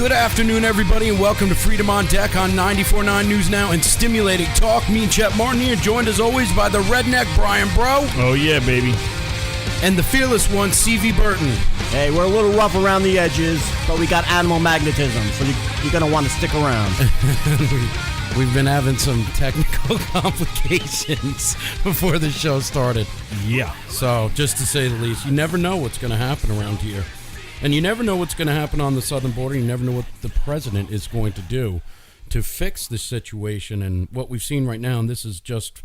Good afternoon, everybody, and welcome to Freedom on Deck on 94.9 News Now and Stimulating Talk. Me and Chet Martin here, joined as always by the redneck Brian Bro. Oh, yeah, baby. And the fearless one, CV Burton. Hey, we're a little rough around the edges, but we got animal magnetism, so you're going to want to stick around. We've been having some technical complications before the show started. Yeah. So, just to say the least, you never know what's going to happen around here. And you never know what's going to happen on the southern border. You never know what the president is going to do to fix the situation. And what we've seen right now, and this is just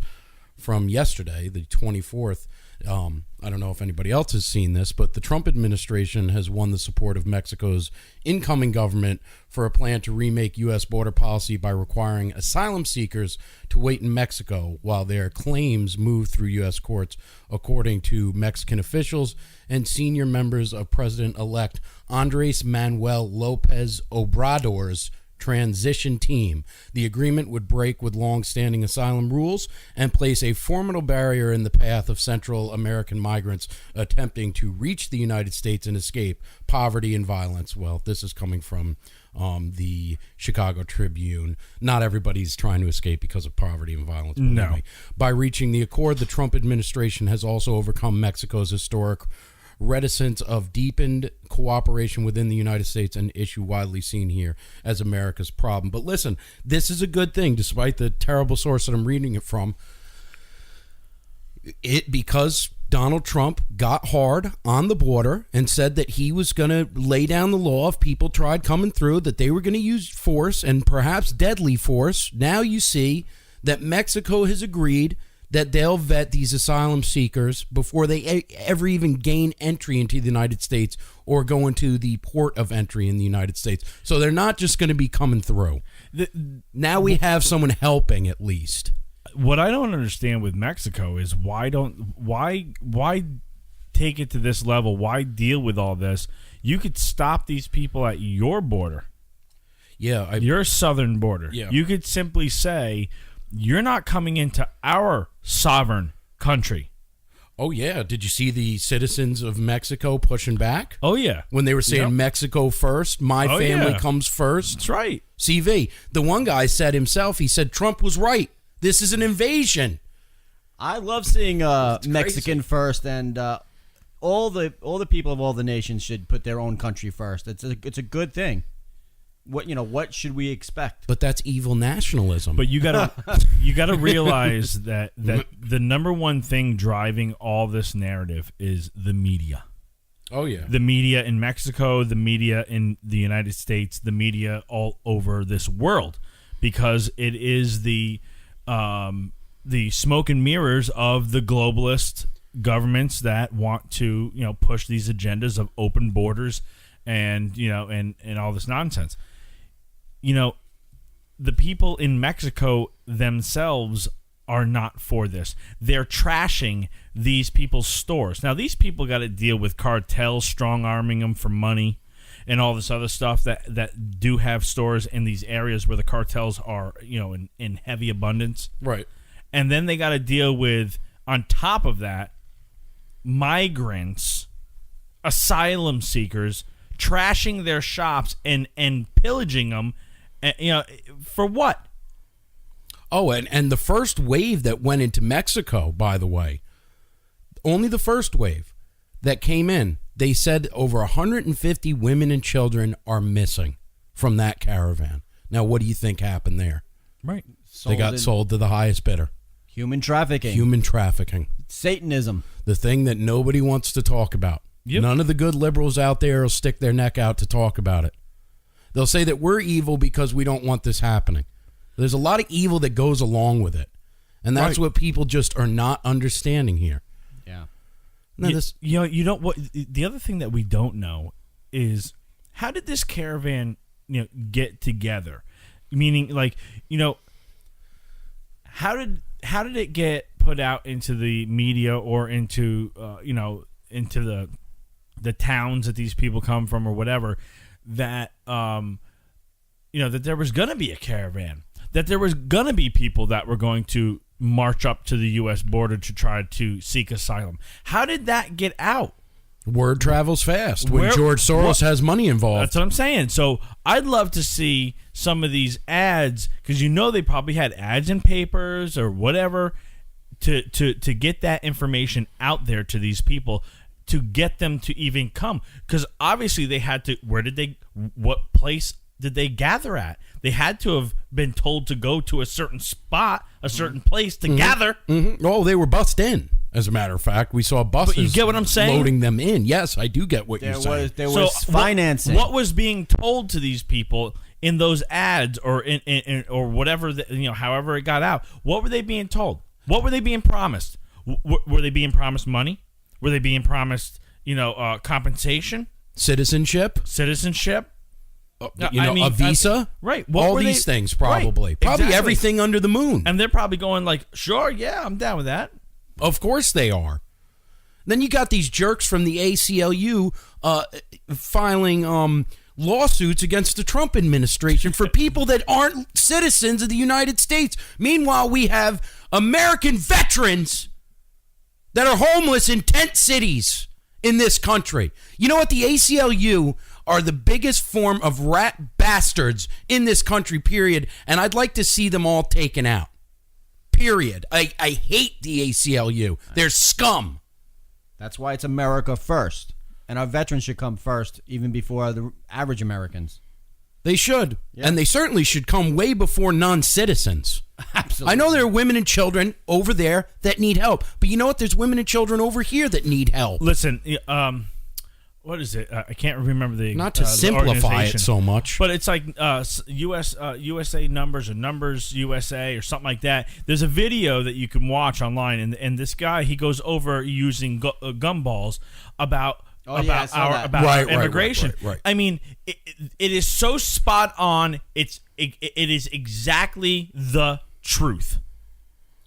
from yesterday, the 24th, I don't know if anybody else has seen this, but the Trump administration has won the support of Mexico's incoming government for a plan to remake U.S. border policy by requiring asylum seekers to wait in Mexico while their claims move through U.S. courts, according to Mexican officials and senior members of President-elect Andres Manuel Lopez Obrador's transition team. The agreement would break with long-standing asylum rules and place a formidable barrier in the path of Central American migrants attempting to reach the United States and escape poverty and violence. Well, this is coming from the Chicago Tribune. Not everybody's trying to escape because of poverty and violence. No. By reaching the accord, the Trump administration has also overcome Mexico's historic reticence of deepened cooperation within the United States, an issue widely seen here as America's problem. But listen, this is a good thing, despite the terrible source that I'm reading it from. Because Donald Trump got hard on the border and said that he was going to lay down the law if people tried coming through, that they were going to use force and perhaps deadly force. Now you see that Mexico has agreed that they'll vet these asylum seekers before they ever even gain entry into the United States or go into the port of entry in the United States. So they're not just going to be coming through. Now we have someone helping at least. What I don't understand with Mexico is why take it to this level? Why deal with all this? You could stop these people at your border. Yeah. Your southern border. Yeah. You could simply say, you're not coming into our sovereign country. Oh, yeah. Did you see the citizens of Mexico pushing back? Oh, yeah. When they were saying Mexico first, my family comes first. That's right. CV. The one guy said himself, he said Trump was right. This is an invasion. I love seeing Mexican first, and all the people of all the nations should put their own country first. It's a good thing. What should we expect? But that's evil nationalism. But you gotta realize that the number one thing driving all this narrative is the media. Oh yeah. The media in Mexico, the media in the United States, the media all over this world, because it is the smoke and mirrors of the globalist governments that want to push these agendas of open borders and and all this nonsense. The people in Mexico themselves are not for this. They're trashing these people's stores. Now, these people got to deal with cartels strong-arming them for money and all this other stuff that do have stores in these areas where the cartels are, in heavy abundance. Right. And then they got to deal with, on top of that, migrants, asylum seekers, trashing their shops and pillaging them. For what? Oh, and the first wave that went into Mexico, by the way, only the first wave that came in, they said over 150 women and children are missing from that caravan. Now, what do you think happened there? Right. They got sold to the highest bidder. Human trafficking. Human trafficking. Satanism. The thing that nobody wants to talk about. Yep. None of the good liberals out there will stick their neck out to talk about it. They'll say that we're evil because we don't want this happening. There's a lot of evil that goes along with it. And that's what people just are not understanding here. Yeah. Now What the other thing that we don't know is, how did this caravan get together? Meaning, how did it get put out into the media or into into the towns that these people come from or whatever, that that there was going to be a caravan, that there was going to be people that were going to march up to the U.S. border to try to seek asylum? How did that get out? Word travels fast when Where- George Soros has money involved. That's what I'm saying. So I'd love to see some of these ads, because they probably had ads in papers or whatever to get that information out there to these people, to get them to even come. Because obviously they had to. What place did they gather at? They had to have been told to go to a certain spot, a certain place to gather. Mm-hmm. Oh, they were bussed in. As a matter of fact, we saw buses. But you get what I'm saying? Loading them in. Yes, I do get what you're saying. There was financing. What was being told to these people in those ads, or in or whatever, however it got out? What were they being told? What were they being promised? Were they being promised money? Were they being promised, compensation, Citizenship? A visa? Right. All these things, probably. Right, probably exactly. Everything under the moon. And they're probably going like, sure, yeah, I'm down with that. Of course they are. Then you got these jerks from the ACLU filing lawsuits against the Trump administration for people that aren't citizens of the United States. Meanwhile, we have American veterans that are homeless in tent cities in this country. You know what? The ACLU are the biggest form of rat bastards in this country, period. And I'd like to see them all taken out. Period. I hate the ACLU. They're scum. That's why it's America first. And our veterans should come first, even before the average Americans. They should. Yeah. And they certainly should come way before non-citizens. Absolutely. I know there are women and children over there that need help. But you know what? There's women and children over here that need help. Listen, what is it? I can't remember the Not to simplify it so much. But it's like USA Numbers or Numbers USA or something like that. There's a video that you can watch online, and this guy, he goes over using gumballs about our immigration. Right. I mean, it is so spot on. It is exactly the truth.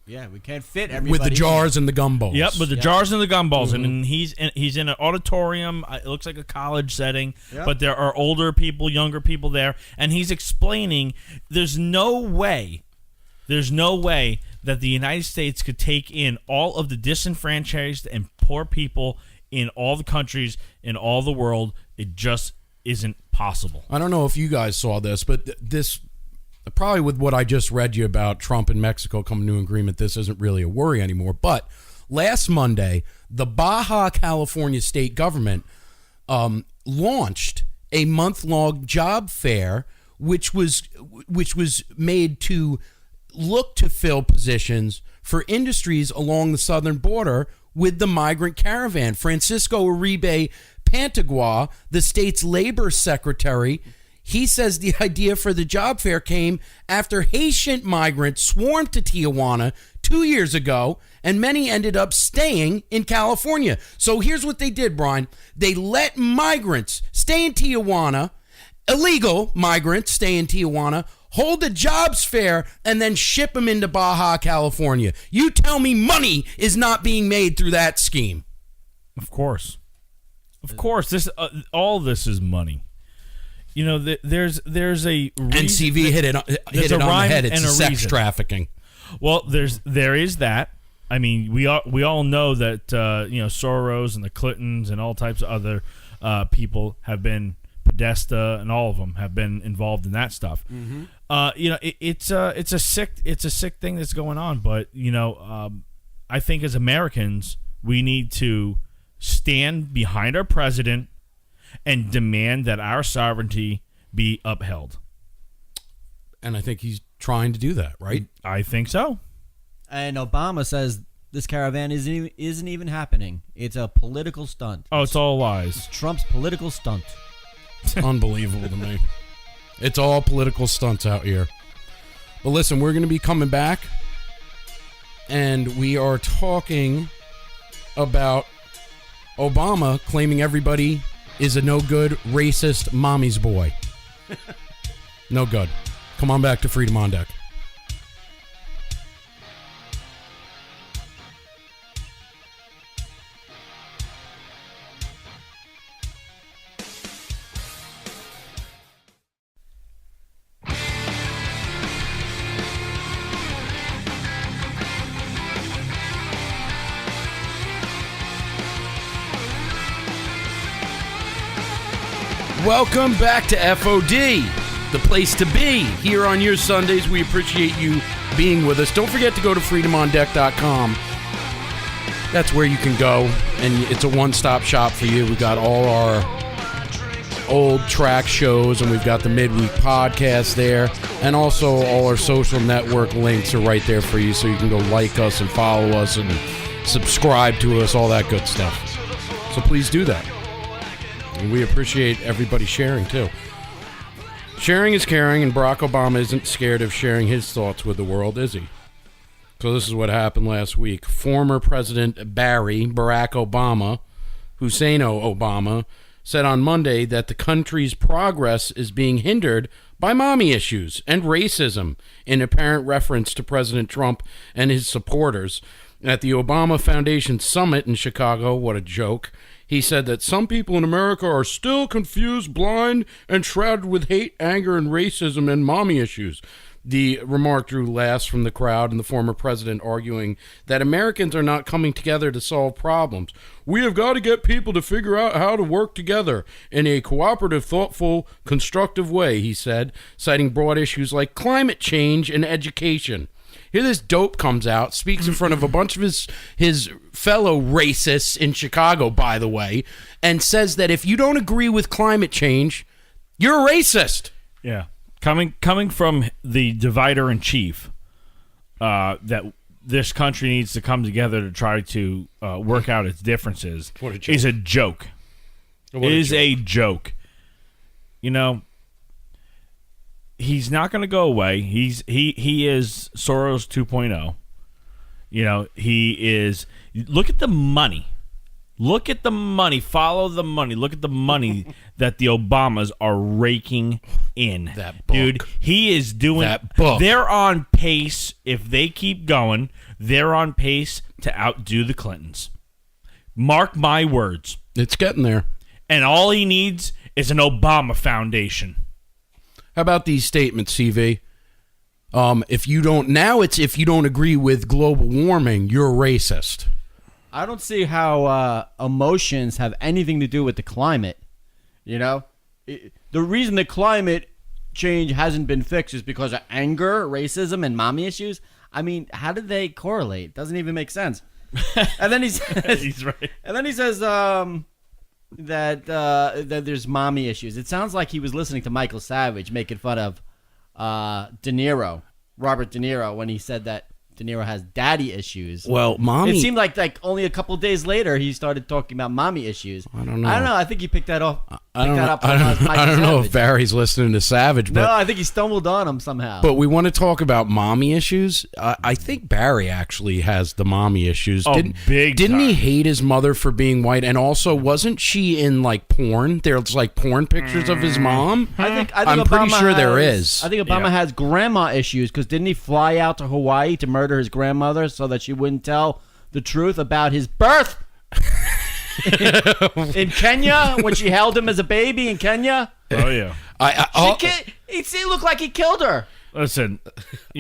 Yeah, we can't fit everybody. With the jars and the gumballs. Yep, with the jars and the gumballs. Mm-hmm. And he's in an auditorium. It looks like a college setting, but there are older people, younger people there. And he's explaining there's no way that the United States could take in all of the disenfranchised and poor people in all the countries in all the world. It just isn't possible. I don't know if you guys saw this, but this... Probably with what I just read you about Trump and Mexico coming to an agreement, this isn't really a worry anymore. But last Monday, the Baja California state government launched a month-long job fair, which was made to look to fill positions for industries along the southern border with the migrant caravan. Francisco Uribe Pantagua, the state's labor secretary, he says the idea for the job fair came after Haitian migrants swarmed to Tijuana 2 years ago, and many ended up staying in California. So here's what they did, Brian. They let migrants stay in Tijuana, illegal migrants stay in Tijuana, hold a jobs fair, and then ship them into Baja California. You tell me money is not being made through that scheme. Of course. This all this is money. There's a reason. NCV hit it on the head. It's sex trafficking. Well, there is that. I mean, we all know that Soros and the Clintons and all types of other people have been, Podesta and all of them have been involved in that stuff. Mm-hmm. It's a sick thing that's going on. But I think as Americans, we need to stand behind our president and demand that our sovereignty be upheld. And I think he's trying to do that, right? I think so. And Obama says this caravan isn't even happening. It's a political stunt. Oh, it's all lies. It's Trump's political stunt. It's unbelievable to me. It's all political stunts out here. But listen, we're going to be coming back, and we are talking about Obama claiming everybody is a no-good, racist mommy's boy. No good. Come on back to Freedom on Deck. Welcome back to FOD, the place to be. Here on your Sundays, we appreciate you being with us. Don't forget to go to FreedomOnDeck.com. That's where you can go, and it's a one-stop shop for you. We got all our old track shows, and we've got the midweek podcast there, and also all our social network links are right there for you, so you can go like us and follow us and subscribe to us, all that good stuff. So please do that. And we appreciate everybody sharing, too. Sharing is caring, and Barack Obama isn't scared of sharing his thoughts with the world, is he? So this is what happened last week. Former President Barack Obama, Husseino Obama, said on Monday that the country's progress is being hindered by mommy issues and racism, in apparent reference to President Trump and his supporters. At the Obama Foundation Summit in Chicago, what a joke, he said that some people in America are still confused, blind, and shrouded with hate, anger, and racism and mommy issues. The remark drew laughs from the crowd, and the former president arguing that Americans are not coming together to solve problems. We have got to get people to figure out how to work together in a cooperative, thoughtful, constructive way, he said, citing broad issues like climate change and education. Here this dope comes out, speaks in front of a bunch of his fellow racists in Chicago, by the way, and says that if you don't agree with climate change, you're a racist. Yeah. Coming from the divider in chief, that this country needs to come together to try to work out its differences is a joke. It is a joke. You know, he's not going to go away. He is Soros 2.0. You know, he is. Look at the money. Look at the money. Follow the money. Look at the money that the Obamas are raking in. That book. Dude, he is doing that book. They're on pace. If they keep going, they're on pace to outdo the Clintons. Mark my words. It's getting there. And all he needs is an Obama Foundation. How about these statements, CV? If you don't agree with global warming, you're a racist. I don't see how emotions have anything to do with the climate. You know, the reason the climate change hasn't been fixed is because of anger, racism, and mommy issues. I mean, how did they correlate? Doesn't even make sense. And then he says, he's right. And then he says that there's mommy issues. It sounds like he was listening to Michael Savage making fun of Robert De Niro, when he said that De Niro has daddy issues. Well, mommy. It seemed like only a couple days later he started talking about mommy issues. I don't know. I think he picked that up. I don't know if Barry's listening to Savage, but no, I think he stumbled on him somehow. But we want to talk about mommy issues. I think Barry actually has the mommy issues. Oh, didn't he hate his mother for being white? And also, wasn't she in like porn? There's like porn pictures of his mom. I'm pretty sure there is. I think Obama has grandma issues because didn't he fly out to Hawaii to murder his grandmother so that she wouldn't tell the truth about his birth? in Kenya, when she held him as a baby in Kenya. Oh yeah, He looked like he killed her. Listen,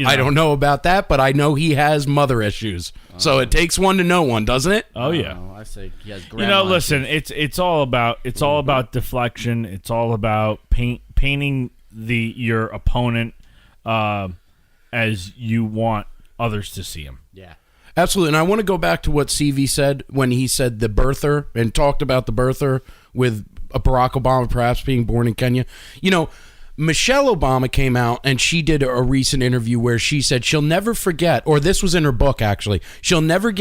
I don't know about that, but I know he has mother issues. So it takes one to know one, doesn't it? Oh yeah. I say he has grandma listen, issues. it's all about deflection. It's all about painting your opponent as you want others to see him. Yeah. Absolutely. And I want to go back to what CV said when he said the birther and talked about the birther with Barack Obama perhaps being born in Kenya. You know, Michelle Obama came out and she did a recent interview where she said she'll never forget, or this was in her book actually, she'll never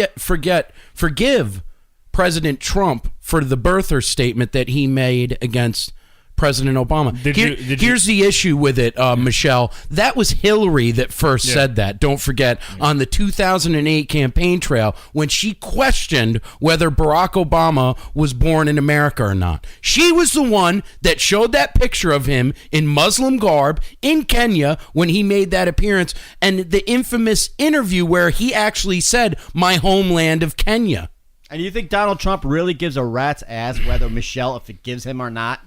forgive President Trump for the birther statement that he made against President Obama. Here's the issue with it, Michelle. That was Hillary that first said that. Don't forget, on the 2008 campaign trail, when she questioned whether Barack Obama was born in America or not. She was the one that showed that picture of him in Muslim garb in Kenya when he made that appearance, and the infamous interview where he actually said, "My homeland of Kenya." And you think Donald Trump really gives a rat's ass whether Michelle forgives him or not?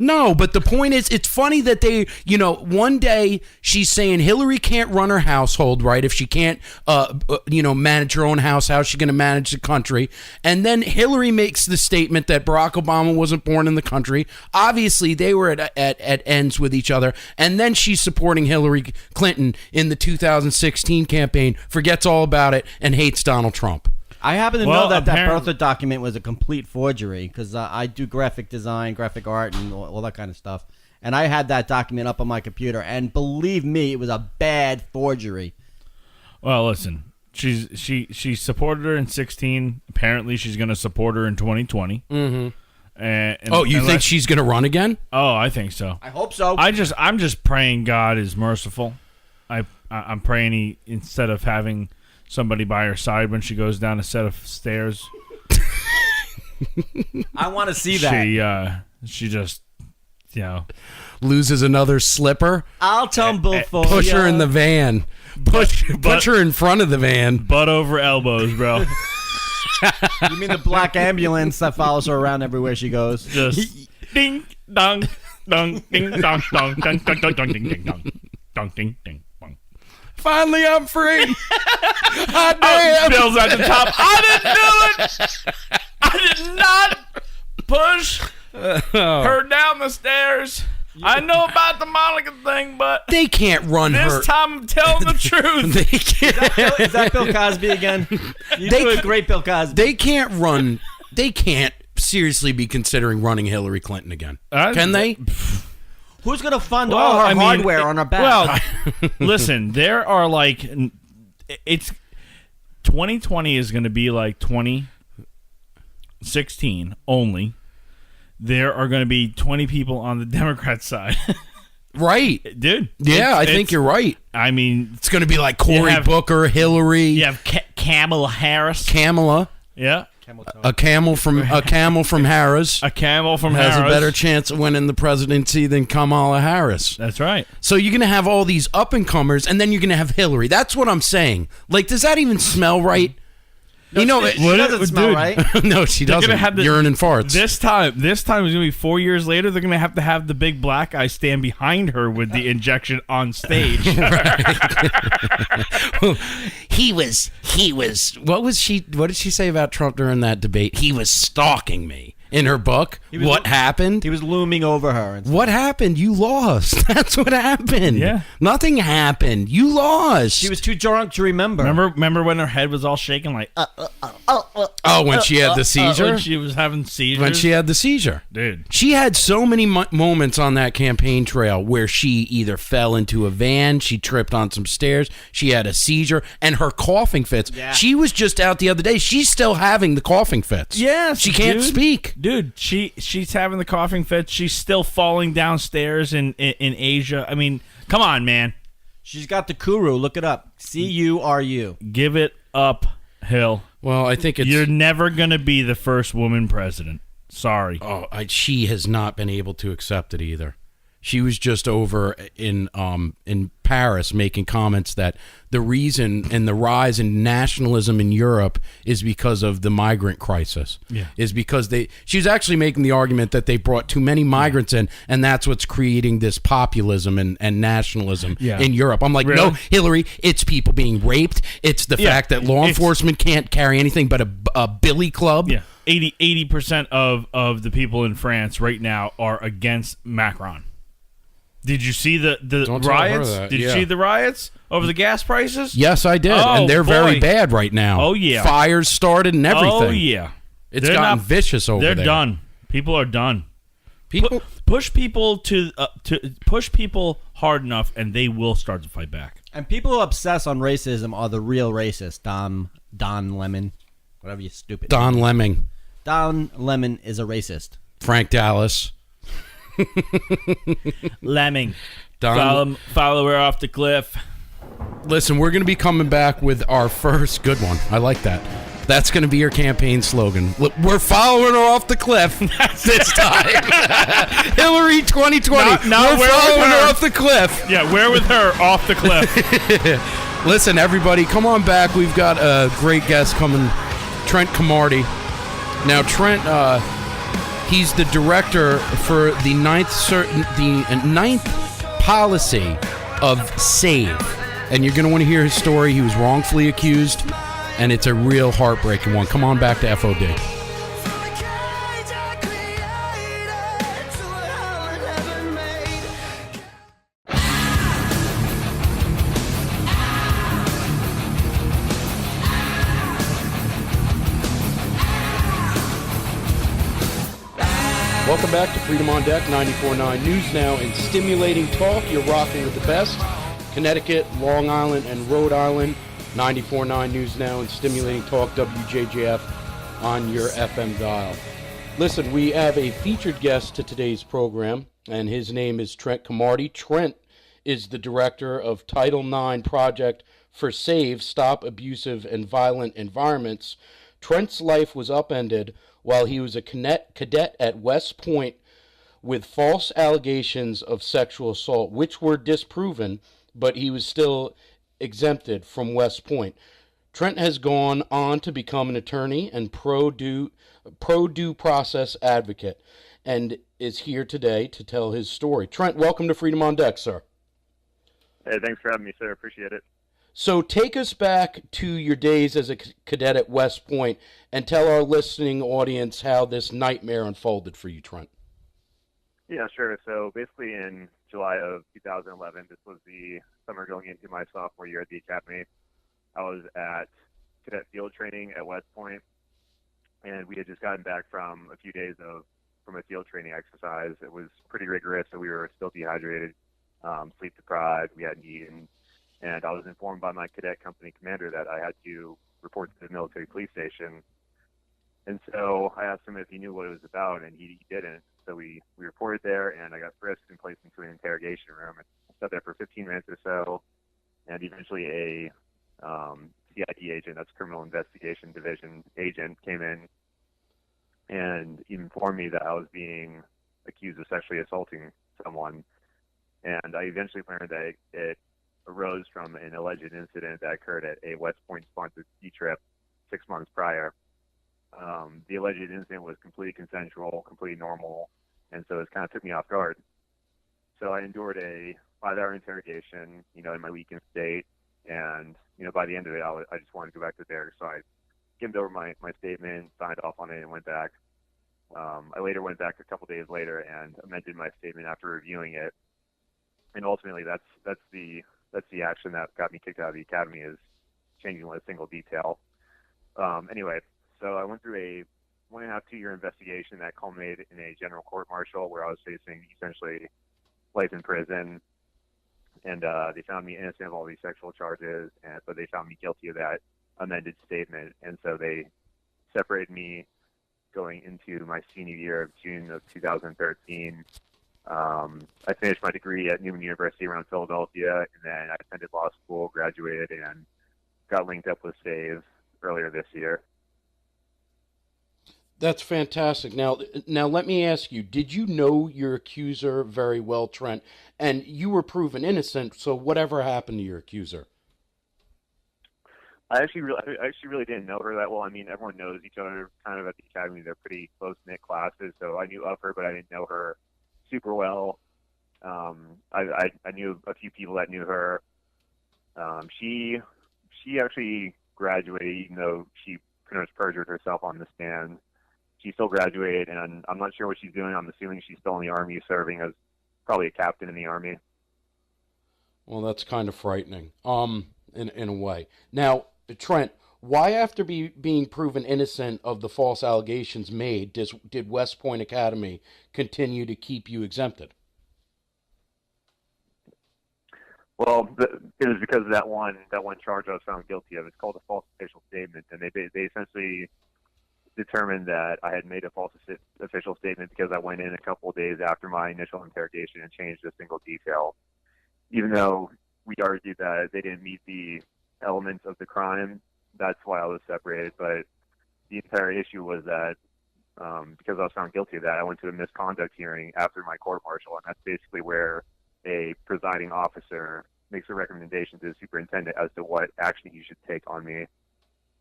No, but the point is, it's funny that they, one day she's saying Hillary can't run her household, right? If she can't, manage her own house, how's she going to manage the country? And then Hillary makes the statement that Barack Obama wasn't born in the country. Obviously, they were at ends with each other. And then she's supporting Hillary Clinton in the 2016 campaign, forgets all about it, and hates Donald Trump. I happen to know that birther document was a complete forgery because I do graphic design, graphic art, and all that kind of stuff. And I had that document up on my computer, and believe me, it was a bad forgery. Well, listen, she supported her in 2016. Apparently, she's going to support her in 2020. Mm-hmm. You think she's going to run again? Oh, I think so. I hope so. I'm just praying God is merciful. I'm praying he, instead of having somebody by her side when she goes down a set of stairs. I want to see that. She just, loses another slipper. I'll tumble for you. Push her in the van. Push her in front of the van. Butt over elbows, bro. You mean the black ambulance that follows her around everywhere she goes? Just ding dong dong ding dong dong dong dong dong dong ding ding dong dong ding ding. Finally, I'm free. Bill's at the top. I didn't do it. I did not push her down the stairs. I know about the Monica thing, but they can't run her. This time I'm telling the truth. They can't. Is that Bill Cosby again? You do a great Bill Cosby. They can't run. They can't seriously be considering running Hillary Clinton again. Can they? Who's going to fund all her hardware on her back? Well, listen, there are it's 2020 is going to be like 2016 only. There are going to be 20 people on the Democrat side. Right. Dude. Yeah, I think you're right. I mean, it's going to be like Cory Booker, Hillary. You have Kamala Harris. Kamala. Yeah. A camel from Harris. A camel from has Harris a better chance of winning the presidency than Kamala Harris. That's right. So you're going to have all these up-and-comers, and then you're going to have Hillary. That's what I'm saying. Like, does that even smell right? No, she doesn't smell right. No, she doesn't. Have urine and farts. This time is going to be 4 years later. They're going to have the big black guy stand behind her with the injection on stage. He was. What did she say about Trump during that debate? He was stalking me. In her book, what happened? He was looming over her. What happened? You lost. That's what happened. Yeah. Nothing happened. You lost. She was too drunk to remember. Remember when her head was all shaking like... when she had the seizure? When she was having seizures? When she had the seizure. Dude. She had so many moments on that campaign trail where she either fell into a van, she tripped on some stairs, she had a seizure, and her coughing fits. Yeah. She was just out the other day. She's still having the coughing fits. Yes, she can't speak. Dude, she's having the coughing fits. She's still falling downstairs in Asia. I mean, come on, man. She's got the Kuru. Look it up. C-U-R-U. Give it up, Hill. Well, I think you're never going to be the first woman president. Sorry. Oh, she has not been able to accept it either. She was just over in Paris making comments that the reason and the rise in nationalism in Europe is because of the migrant crisis. Yeah. Is because she was actually making the argument that they brought too many migrants in, and that's what's creating this populism and nationalism in Europe. I'm like, really? No, Hillary, it's people being raped. It's the fact that law enforcement can't carry anything but a billy club. Yeah. 80% of the people in France right now are against Macron. Did you see the riots? Did you see the riots over the gas prices? Yes, I did. Oh, and they're very bad right now. Oh, yeah. Fires started and everything. Oh, yeah. It's gotten vicious over there. They're done. People are done. Push people to push people hard enough, and they will start to fight back. And people who obsess on racism are the real racists. Don Lemon, whatever you stupid. Don Lemon. Don Lemon is a racist. Frank Dallas. Lemming. Follow her off the cliff. Listen, we're going to be coming back with our first good one. I like that. That's going to be your campaign slogan. We're following her off the cliff this time. Hillary 2020. We're following her off the cliff. Yeah, we're with her off the cliff. Listen, everybody, come on back. We've got a great guest coming, Trent Cromartie. Now, Trent, He's the director for the ninth policy of S.A.V.E. And you're going to want to hear his story. He was wrongfully accused, and it's a real heartbreaking one. Come on back to FOD. Welcome back to Freedom on Deck, 94.9 News Now, and stimulating talk. You're rocking with the best. Connecticut, Long Island, and Rhode Island, 94.9 News Now, and stimulating talk, WJJF, on your FM dial. Listen, we have a featured guest to today's program, and his name is Trent Cromartie. Trent is the director of Title IX project for S.A.V.E., Stop Abusive and Violent Environments. Trent's life was upended while he was a cadet at West Point with false allegations of sexual assault, which were disproven, but he was still exempted from West Point. Trent has gone on to become an attorney and pro-due process advocate, and is here today to tell his story. Trent, welcome to Freedom on Deck, sir. Hey, thanks for having me, sir. Appreciate it. So take us back to your days as a cadet at West Point and tell our listening audience how this nightmare unfolded for you, Trent. Yeah, sure. So basically in July of 2011, this was the summer going into my sophomore year at the academy. I was at cadet field training at West Point, and we had just gotten back from a few days from a field training exercise. It was pretty rigorous, so we were still dehydrated, sleep deprived, we hadn't eaten. And I was informed by my cadet company commander that I had to report to the military police station. And so I asked him if he knew what it was about, and he didn't. So we reported there, and I got frisked and placed into an interrogation room. I sat there for 15 minutes or so, and eventually a CID agent, that's Criminal Investigation Division agent, came in and informed me that I was being accused of sexually assaulting someone. And I eventually learned that it arose from an alleged incident that occurred at a West Point-sponsored ski trip 6 months prior. The alleged incident was completely consensual, completely normal, and so it kind of took me off guard. So I endured a 5-hour interrogation, in my weakened state, and, by the end of it, I just wanted to go back to there. So I skimmed over my statement, signed off on it, and went back. I later went back a couple days later and amended my statement after reviewing it. And ultimately, that's the action that got me kicked out of the academy, is changing a single detail. Anyway, so I went through a 1.5 to 2 year investigation that culminated in a general court-martial where I was facing essentially life in prison. And they found me innocent of all these sexual charges, but they found me guilty of that amended statement. And so they separated me going into my senior year of June of 2013. I finished my degree at Newman University around Philadelphia, and then I attended law school, graduated, and got linked up with S.A.V.E. earlier this year. That's fantastic. Now, let me ask you, did you know your accuser very well, Trent? And you were proven innocent, so whatever happened to your accuser? I actually really didn't know her that well. I mean, everyone knows each other kind of at the academy. They're pretty close-knit classes, so I knew of her, but I didn't know her super well. I knew a few people that knew her. She actually graduated, even though she pretty much perjured herself on the stand. She still graduated, and I'm not sure what she's doing. I'm assuming she's still in the Army, serving as probably a captain in the Army. Well, that's kind of frightening, in a way. Now, Trent, why, after being proven innocent of the false allegations made, did West Point Academy continue to keep you exempted? Well, it was because of that one charge I was found guilty of. It's called a false official statement, and they essentially determined that I had made a false official statement because I went in a couple of days after my initial interrogation and changed a single detail. Even though we argued that they didn't meet the elements of the crime, that's why I was separated. But the entire issue was that because I was found guilty of that, I went to a misconduct hearing after my court-martial, and that's basically where a presiding officer makes a recommendation to the superintendent as to what action he should take on me.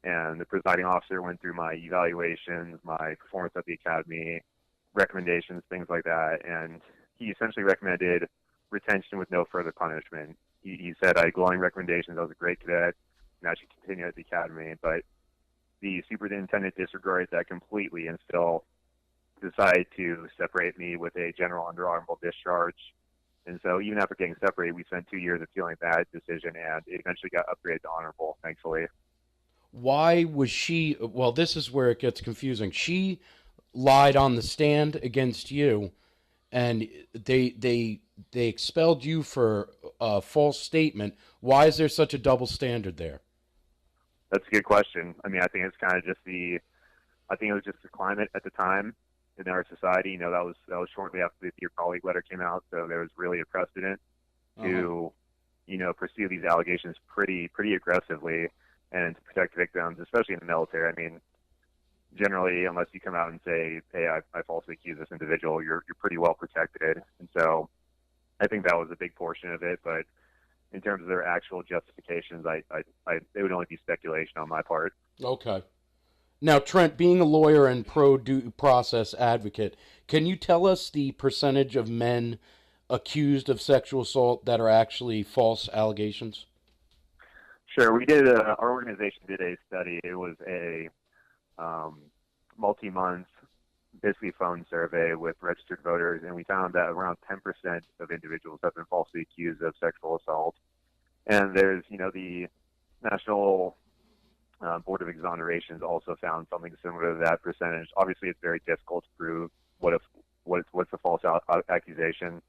And the presiding officer went through my evaluations, my performance at the academy, recommendations, things like that. And he essentially recommended retention with no further punishment. He said, I had glowing recommendations. I was a great cadet, and I should continue at the academy. But the superintendent disregarded that completely and still decided to separate me with a general under honorable discharge. And so even after getting separated, we spent 2 years appealing that decision, and it eventually got upgraded to honorable, thankfully. Why was she? Well, this is where it gets confusing. She lied on the stand against you, and they expelled you for a false statement. Why is there such a double standard there? That's a good question. I mean, I think it's kind of just I think it was just the climate at the time in our society. You know, that was shortly after the Dear Colleague letter came out, so there was really a precedent to, you know, pursue these allegations pretty aggressively and to protect victims, especially in the military. I mean, generally, unless you come out and say, hey, I falsely accuse this individual, you're pretty well protected. And so I think that was a big portion of it. But in terms of their actual justifications, it would only be speculation on my part. Okay. Now, Trent, being a lawyer and pro-due process advocate, can you tell us the percentage of men accused of sexual assault that are actually false allegations? Sure. Our organization did a study. It was a multi-month, basically phone survey with registered voters, and we found that around 10% of individuals have been falsely accused of sexual assault. And there's, you know, the National Board of Exonerations also found something similar to that percentage. Obviously, it's very difficult to prove what's a false accusation,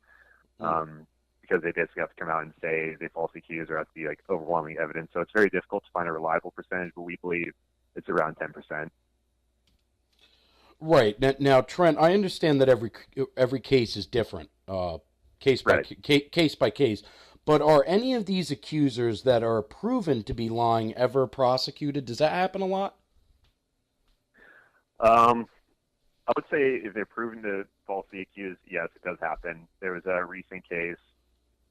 because they basically have to come out and say they falsely accused, or has to be like overwhelming evidence. So it's very difficult to find a reliable percentage, but we believe it's around 10%. Right. Now, Trent, I understand that every case is different, case by case. But are any of these accusers that are proven to be lying ever prosecuted? Does that happen a lot? I would say if they're proven to falsely accuse, yes, it does happen. There was a recent case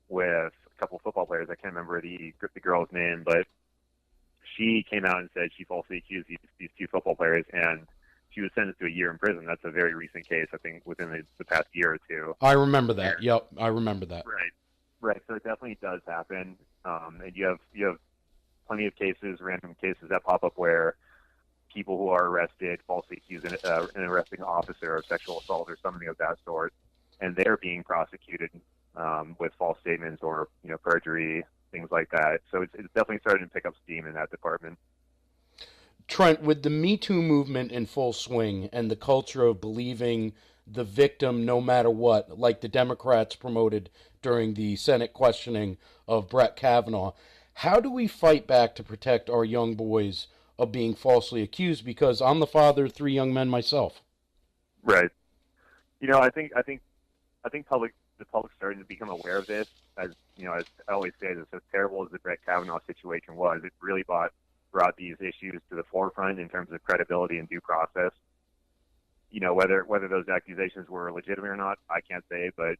with a couple of football players. I can't remember the girl's name, but she came out and said she falsely accused these two football players, and she was sentenced to a year in prison. That's a very recent case, I think, within the past year or two. I remember that. Yep, I remember that. Right. So it definitely does happen, and you have plenty of cases, random cases that pop up where people who are arrested falsely accuse an arresting officer of sexual assault or something of that sort, and they're being prosecuted with false statements or, you know, perjury, things like that. So it's definitely starting to pick up steam in that department. Trent, with the Me Too movement in full swing and the culture of believing the victim no matter what, like the Democrats promoted during the Senate questioning of Brett Kavanaugh, how do we fight back to protect our young boys of being falsely accused? Because I'm the father of 3 young men myself. Right. You know, I think the public's starting to become aware of this. As you know, as I always say, this, as terrible as the Brett Kavanaugh situation was, it really brought these issues to the forefront in terms of credibility and due process. You know, whether those accusations were legitimate or not, I can't say, but,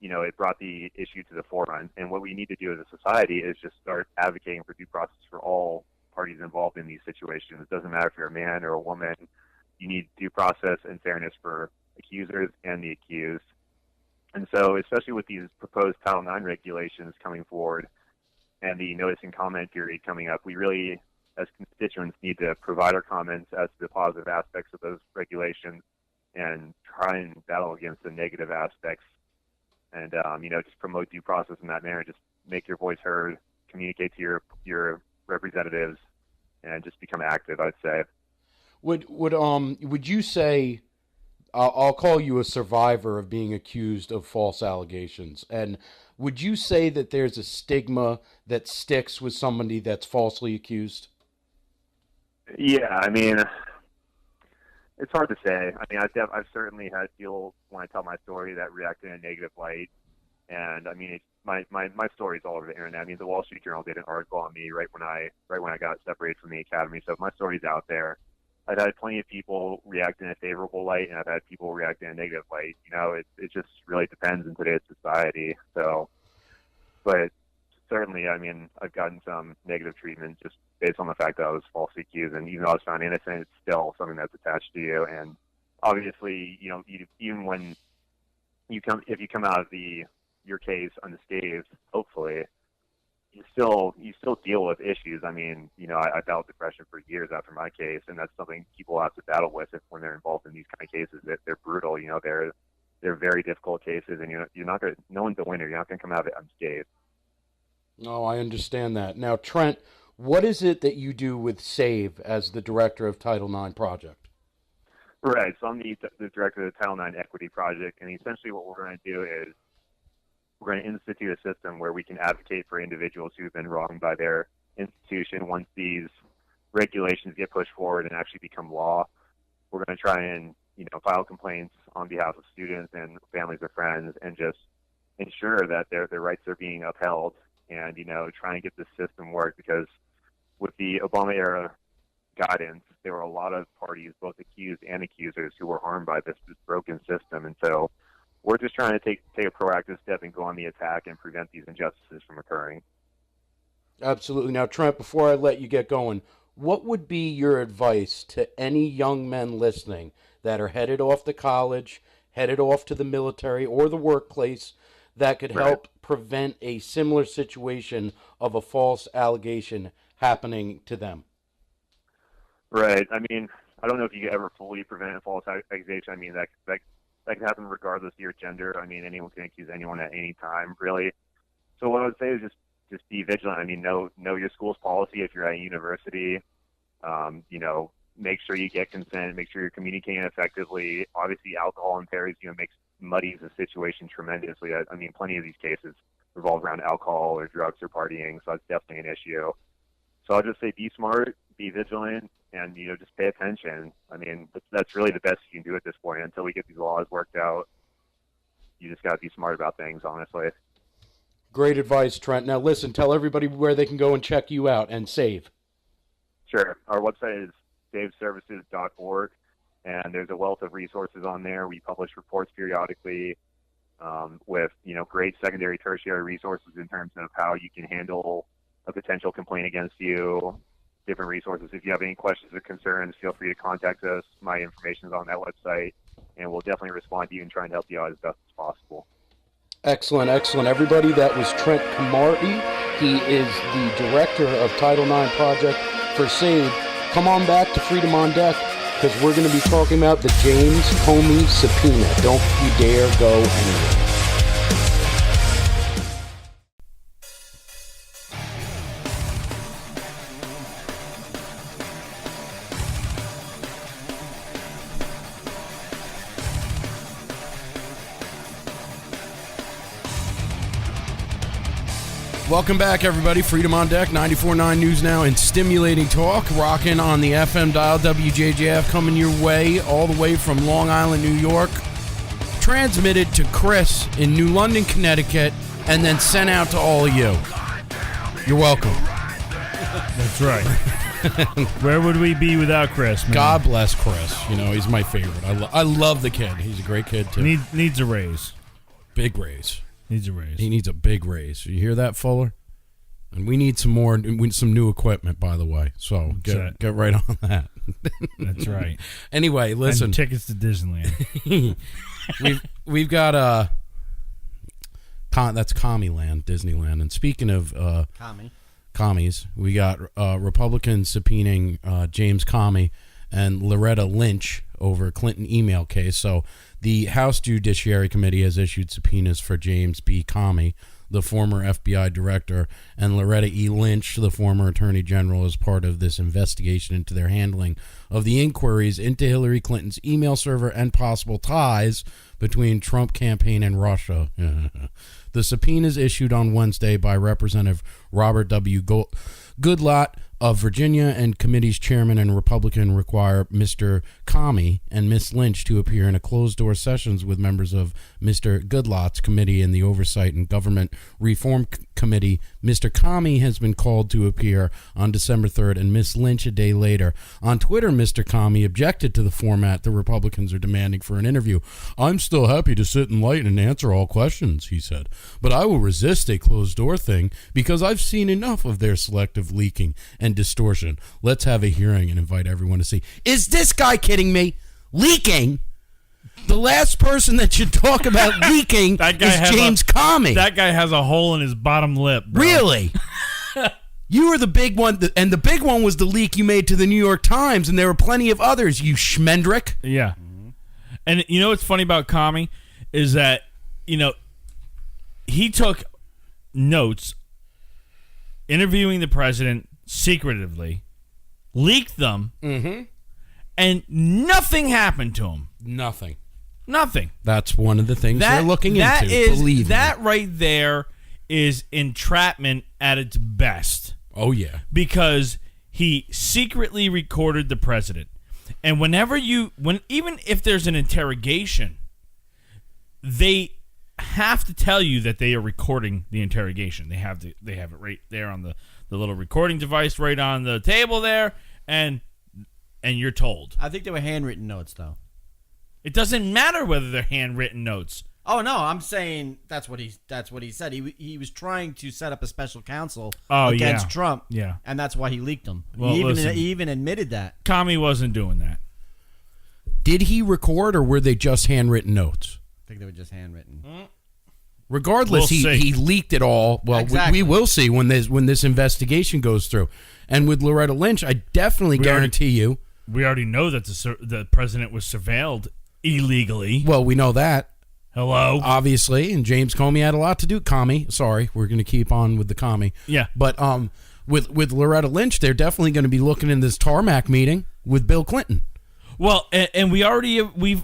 you know, it brought the issue to the forefront. And what we need to do as a society is just start advocating for due process for all parties involved in these situations. It doesn't matter if you're a man or a woman. You need due process and fairness for accusers and the accused. And so, especially with these proposed Title IX regulations coming forward and the notice and comment period coming up, we really, as constituents, need to provide our comments as to the positive aspects of those regulations and try and battle against the negative aspects, and you know, just promote due process in that manner. Just make your voice heard, communicate to your representatives, and just become active, I'd say. Would you say, I'll call you a survivor of being accused of false allegations, and would you say that there's a stigma that sticks with somebody that's falsely accused? Yeah, I mean, it's hard to say. I mean, I've certainly had people, when I tell my story, that react in a negative light. And I mean, my story's all over the internet. I mean, the Wall Street Journal did an article on me right when I got separated from the academy. So my story's out there. I've had plenty of people react in a favorable light, and I've had people react in a negative light. You know, it just really depends in today's society. So, but certainly, I mean, I've gotten some negative treatment just based on the fact that I was falsely accused, and even though I was found innocent, it's still something that's attached to you. And obviously, even when if you come out of your case unscathed, hopefully, you still deal with issues. I mean, I battled depression for years after my case, and that's something people have to battle with when they're involved in these kind of cases. They're brutal. They're very difficult cases, and you're not going. No one's a winner. You're not going to come out of it unscathed. No, I understand that. Now, Trent, what is it that you do with S.A.V.E. as the director of Title IX Project? Right. So I'm the director of the Title IX Equity Project, and essentially what we're going to do is we're going to institute a system where we can advocate for individuals who've been wronged by their institution. Once these regulations get pushed forward and actually become law, we're going to try and file complaints on behalf of students and families or friends, and just ensure that their rights are being upheld, and try and get this system work. Because with the Obama era guidance, there were a lot of parties, both accused and accusers, who were harmed by this broken system, and so we're just trying to take a proactive step and go on the attack and prevent these injustices from occurring. Absolutely. Now, Trent, before I let you get going, what would be your advice to any young men listening that are headed off to college, headed off to the military or the workplace, that could help prevent a similar situation of a false allegation happening to them? Right. I mean, I don't know if you could ever fully prevent a false accusation. I mean, that can happen regardless of your gender. I mean, anyone can accuse anyone at any time, really. So what I would say is just be vigilant. I mean, know your school's policy if you're at a university. Make sure you get consent. Make sure you're communicating effectively. Obviously, alcohol impairs, muddies the situation tremendously. I mean, plenty of these cases revolve around alcohol or drugs or partying, so that's definitely an issue. So I'll just say be smart, be vigilant, and just pay attention. I mean, that's really the best you can do at this point until we get these laws worked out. You just got to be smart about things, honestly. Great advice, Trent. Now listen, tell everybody where they can go and check you out and S.A.V.E. Sure. Our website is saveservices.org, and there's a wealth of resources on there. We publish reports periodically with great secondary, tertiary resources in terms of how you can handle a potential complaint against you, different resources. If you have any questions or concerns, feel free to contact us. My information is on that website, and we'll definitely respond to you and try and help you out as best as possible. Excellent, excellent. Everybody, that was Trent Cromartie. He is the director of Title IX Project for S.A.V.E. Come on back to Freedom on Deck, because we're going to be talking about the James Comey subpoena. Don't you dare go anywhere. Welcome back, everybody. Freedom on Deck, 94.9 News Now, and stimulating talk. Rocking on the FM dial, WJJF, coming your way all the way from Long Island, New York. Transmitted to Chris in New London, Connecticut, and then sent out to all of you. You're welcome. That's right. Where would we be without Chris, man? God bless Chris. He's my favorite. I love the kid. He's a great kid, too. Needs a raise. Big raise. Needs a raise. He needs a big raise. You hear that, Fuller? And we need some new equipment, by the way. So get right on that. That's right. Anyway, listen. And tickets to Disneyland. we've got that's Commieland, Disneyland. And speaking of commies, we got Republicans subpoenaing James Comey and Loretta Lynch over a Clinton email case. So the House Judiciary Committee has issued subpoenas for James B. Comey, the former FBI director, and Loretta E. Lynch, the former attorney general, as part of this investigation into their handling of the inquiries into Hillary Clinton's email server and possible ties between Trump campaign and Russia. The subpoenas issued on Wednesday by Representative Robert W. Goodlatte of Virginia and committee's chairman and Republican require Mr. Comey and Ms. Lynch to appear in a closed-door sessions with members of Mr. Goodlatte's committee in the Oversight and Government Reform Committee. Mr. Comey has been called to appear on December 3rd and Ms. Lynch a day later. On Twitter, Mr. Comey objected to the format the Republicans are demanding for an interview. "I'm still happy to sit in light and answer all questions," he said, "but I will resist a closed-door thing because I've seen enough of their selective leaking and distortion. Let's have a hearing and invite everyone to see." Is this guy kidding me? Leaking? The last person that should talk about leaking is James Comey. That guy has a hole in his bottom lip, bro. Really? You were the big one, and the big one was the leak you made to the New York Times, and there were plenty of others, you schmendrick. Yeah. And you know what's funny about Comey is that, he took notes interviewing the president secretively, leaked them, and nothing happened to him. Nothing. That's one of the things they're looking into. Believe that me. right there is entrapment at its best. Oh, yeah. Because he secretly recorded the president. And even if there's an interrogation, they have to tell you that they are recording the interrogation. They have it right there on the little recording device right on the table there, and you're told. I think they were handwritten notes, though. It doesn't matter whether they're handwritten notes. Oh no, I'm saying that's what he said. He was trying to set up a special counsel against Trump. Yeah. And that's why he leaked them. Well, He even admitted that. Comey wasn't doing that. Did he record, or were they just handwritten notes? I think they were just handwritten. Regardless, We'll he leaked it all. Well, Exactly. we will see when this investigation goes through. And with Loretta Lynch, I definitely guarantee you. We already know that the president was surveilled illegally. Well, we know that. Hello? Obviously, and James Comey had a lot to do. Sorry, we're going to keep on with the Comey. Yeah. But with Loretta Lynch, they're definitely going to be looking in this tarmac meeting with Bill Clinton. Well, and we've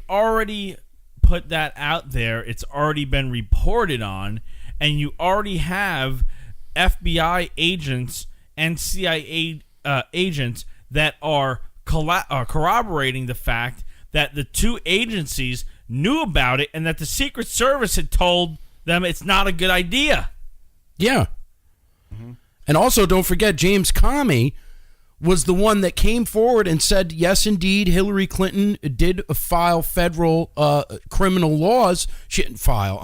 already put that out there. It's already been reported on, and you already have FBI agents and CIA agents that are corroborating the fact that the two agencies knew about it and that the Secret Service had told them it's not a good idea. Yeah. And also, don't forget, James Comey was the one that came forward and said, yes, indeed, Hillary Clinton did file federal criminal laws. She didn't file,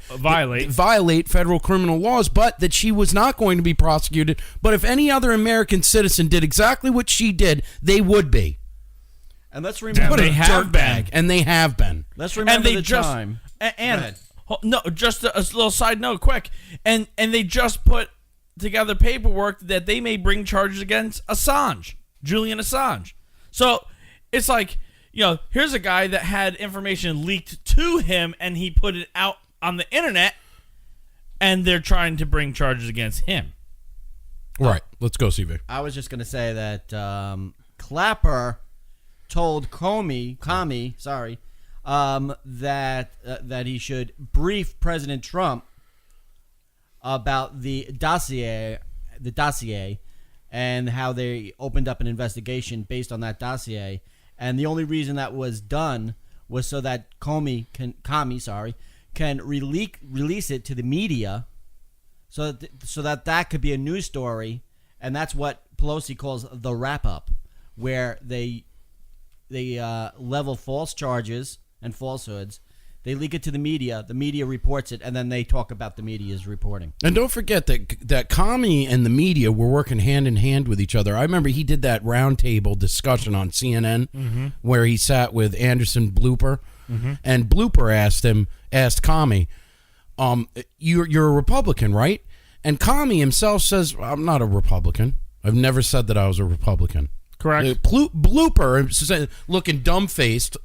violate federal criminal laws, but that she was not going to be prosecuted. But if any other American citizen did exactly what she did, they would be. And let's remember, they have been. And they have been. Let's remember the time. No, just a little side note, quick. And they just put together paperwork that they may bring charges against Julian Assange. So it's like, here's a guy that had information leaked to him and he put it out on the internet, and they're trying to bring charges against him. Right. Let's go, CV. I was just going to say that Clapper told Comey, that he should brief President Trump about the dossier, and how they opened up an investigation based on that dossier. And the only reason that was done was so that Comey can release it to the media, so that could be a news story, and that's what Pelosi calls the wrap up, where they level false charges and falsehoods. They leak it to the media reports it, and then they talk about the media's reporting. And don't forget that Comey and the media were working hand in hand with each other. I remember he did that roundtable discussion on CNN where he sat with Anderson Blooper, and Blooper asked Comey, you're a Republican, right? And Comey himself says, I'm not a Republican. I've never said that I was a Republican. Correct. Blooper looking dumb-faced,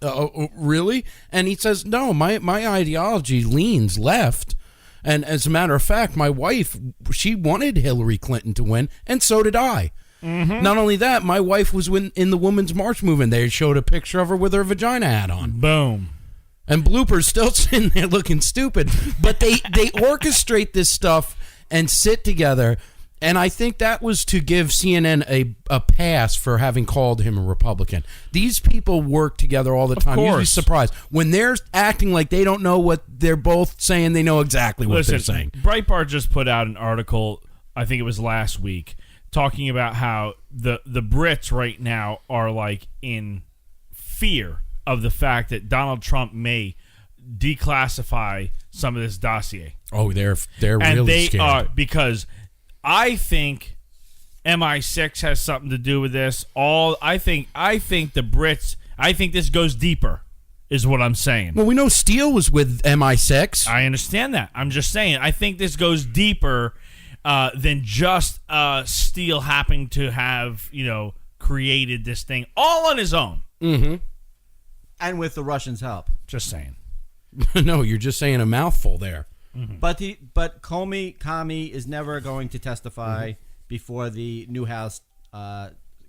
really? And he says, no, my ideology leans left. And as a matter of fact, my wife, she wanted Hillary Clinton to win, and so did I. Not only that, my wife was in the Women's March movement. They showed a picture of her with her vagina hat on. Boom. And Blooper's still sitting there looking stupid. But they orchestrate this stuff and sit together. And I think that was to give CNN a pass for having called him a Republican. These people work together all the time. You'd be surprised. When they're acting like they don't know what they're both saying, they know exactly what they're saying. Breitbart just put out an article, I think it was last week, talking about how the Brits right now are like in fear of the fact that Donald Trump may declassify some of this dossier. Oh, they're and really they scared. Are, because I think MI6 has something to do with this. I think the Brits. I think this goes deeper. is what I'm saying. Well, we know Steele was with MI6. I understand that. I'm just saying. I think this goes deeper than just Steele happening to have, created this thing all on his own. Mm-hmm. And with the Russians' help. Just saying. No, you're just saying a mouthful there. Mm-hmm. But Comey is never going to testify before the new House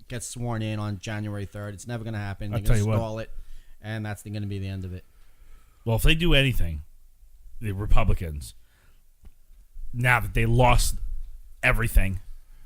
gets sworn in on January 3rd. It's never going to happen. They're going to stall it, and that's going to be the end of it. Well, if they do anything, the Republicans, now that they lost everything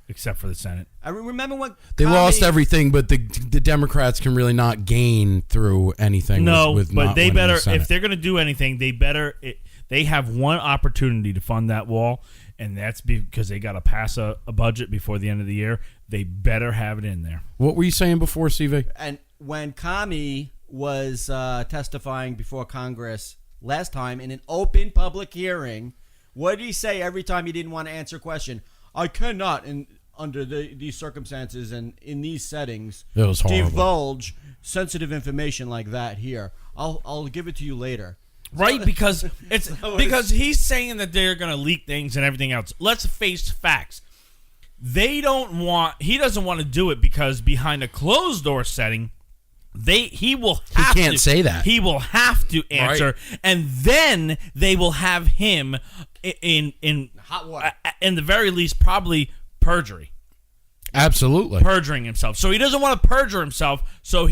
except for the Senate. I remember when they lost everything, but the Democrats can really not gain through anything. No, with but not they winning better, the Senate. if they're going to do anything, they have one opportunity to fund that wall, and that's because they got to pass a budget before the end of the year. They better have it in there. What were you saying before, CV? And when Comey was testifying before Congress last time in an open public hearing, what did he say every time he didn't want to answer a question? I cannot, under these circumstances and in these settings, It was horrible. divulge sensitive information like that here. I'll give it to you later. Right, because because he's saying that they're going to leak things and everything else. Let's face facts. He doesn't want to do it because behind a closed door setting, he will have He can't say that. He will have to answer, and then they will have him in Hot water. In the very least, probably perjury. Absolutely. Perjuring himself. So he doesn't want to perjure himself. So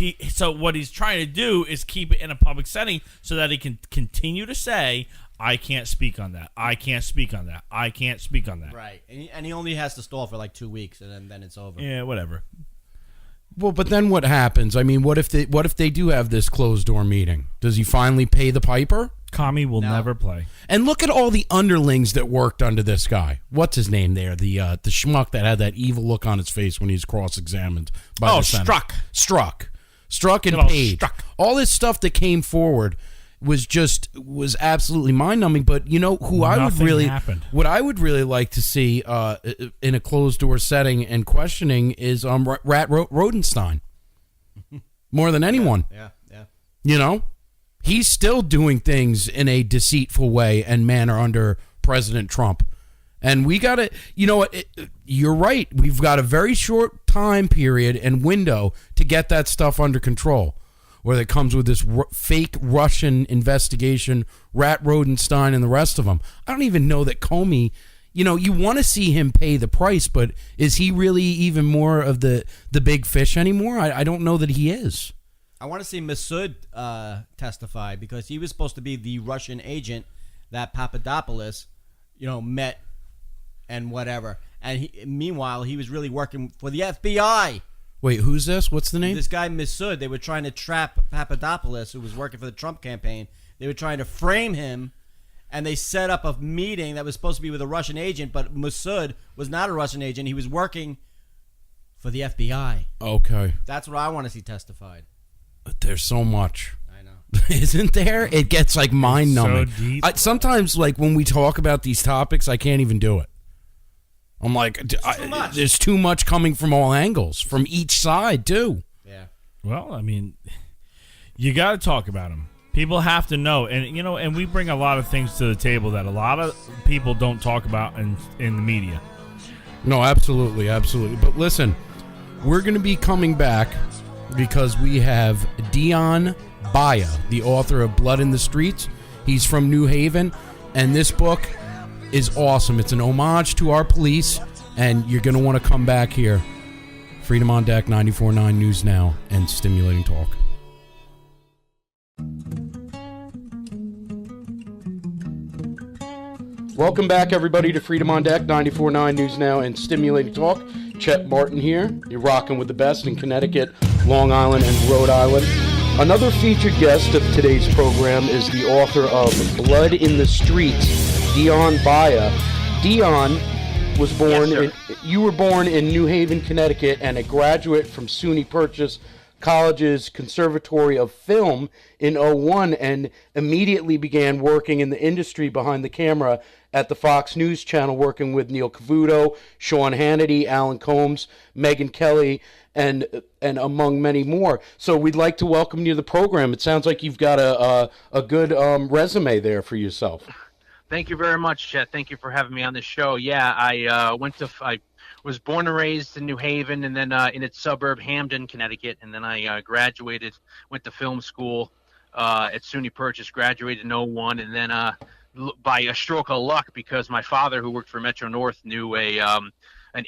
what he's trying to do is keep it in a public setting so that he can continue to say, I can't speak on that. I can't speak on that. I can't speak on that. Right. And he only has to stall for like 2 weeks, and then it's over. Yeah, whatever. Well, but then what happens? I mean, what if they do have this closed door meeting? Does he finally pay the piper? Comey will never play. And look at all the underlings that worked under this guy. What's his name there? The schmuck that had that evil look on his face when he was cross-examined by the Senate. Struck and Page. All this stuff that came forward was absolutely mind-numbing. But you know who what I would really like to see in a closed-door setting and questioning is Rat Rodenstein. More than anyone. Yeah. You know? He's still doing things in a deceitful way and manner under President Trump. And we got to, you're right. We've got a very short time period and window to get that stuff under control. Where it comes with this fake Russian investigation, Rat Rodenstein and the rest of them. I don't even know that Comey, you want to see him pay the price, but is he really even more of the big fish anymore? I don't know that he is. I want to see Masood testify because he was supposed to be the Russian agent that Papadopoulos, met and whatever. And meanwhile, he was really working for the FBI. Wait, who's this? What's the name? This guy Masood. They were trying to trap Papadopoulos, who was working for the Trump campaign. They were trying to frame him, and they set up a meeting that was supposed to be with a Russian agent, but Masood was not a Russian agent. He was working for the FBI. Okay. That's what I want to see testified. There's so much. I know. Isn't there? It gets like mind-numbing. So deep. Sometimes, like when we talk about these topics, I can't even do it. I'm like, there's too much coming from all angles, from each side too. Yeah. Well, I mean, you got to talk about them. People have to know, and and we bring a lot of things to the table that a lot of people don't talk about in the media. No, absolutely. But listen, we're going to be coming back because we have Dion Baia, the author of Blood in the Streets. He's from New Haven, and this book is awesome. It's an homage to our police, and you're going to want to come back here. Freedom on Deck, 94.9 News Now, and Stimulating Talk. Welcome back, everybody, to Freedom on Deck, 94.9 News Now, and Stimulating Talk. Chet Martin here. You're rocking with the best in Connecticut, Long Island, and Rhode Island. Another featured guest of today's program is the author of Blood in the Streets, Dion Baia. Dion was born. You were born in New Haven, Connecticut, and a graduate from SUNY Purchase College's Conservatory of Film in '01 and immediately began working in the industry behind the camera at the Fox News Channel, working with Neil Cavuto, Sean Hannity, Alan Combs, Megyn Kelly, and among many more. So we'd like to welcome you to the program. It sounds like you've got a good resume there for yourself. Thank you very much, Chet. Thank you for having me on this show. Yeah, I was born and raised in New Haven, and then in its suburb, Hamden, Connecticut, and then I graduated, went to film school at SUNY Purchase, graduated in '01, and then by a stroke of luck, because my father, who worked for Metro North, knew an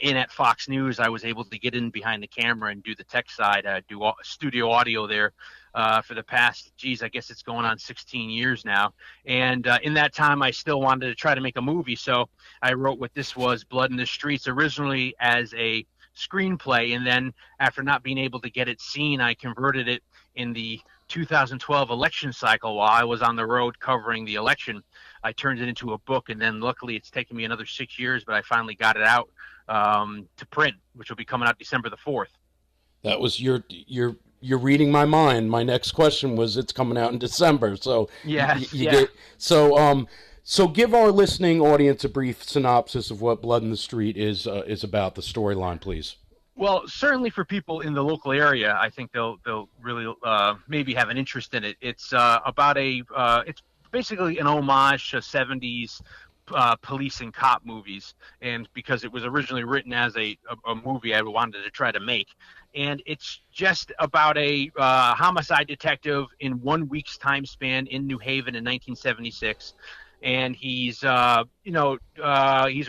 in at Fox News, I was able to get in behind the camera and do the tech side, do studio audio there for the past, I guess it's going on 16 years now. And in that time, I still wanted to try to make a movie. So I wrote what this was, Blood in the Streets, originally as a screenplay. And then after not being able to get it seen, I converted it in the 2012 election cycle while I was on the road covering the election. I turned it into a book, and then luckily it's taken me another 6 years, but I finally got it out to print, which will be coming out December the 4th. That was you're reading my mind. My next question was, it's coming out in December. So so give our listening audience a brief synopsis of what Blood in the Street is about, the storyline, please. Well, certainly for people in the local area, I think they'll really maybe have an interest in it. It's about it's basically an homage to 70s police and cop movies, and because it was originally written as a movie I wanted to try to make. And it's just about a homicide detective in 1 week's time span in New Haven in 1976. And he's, he's a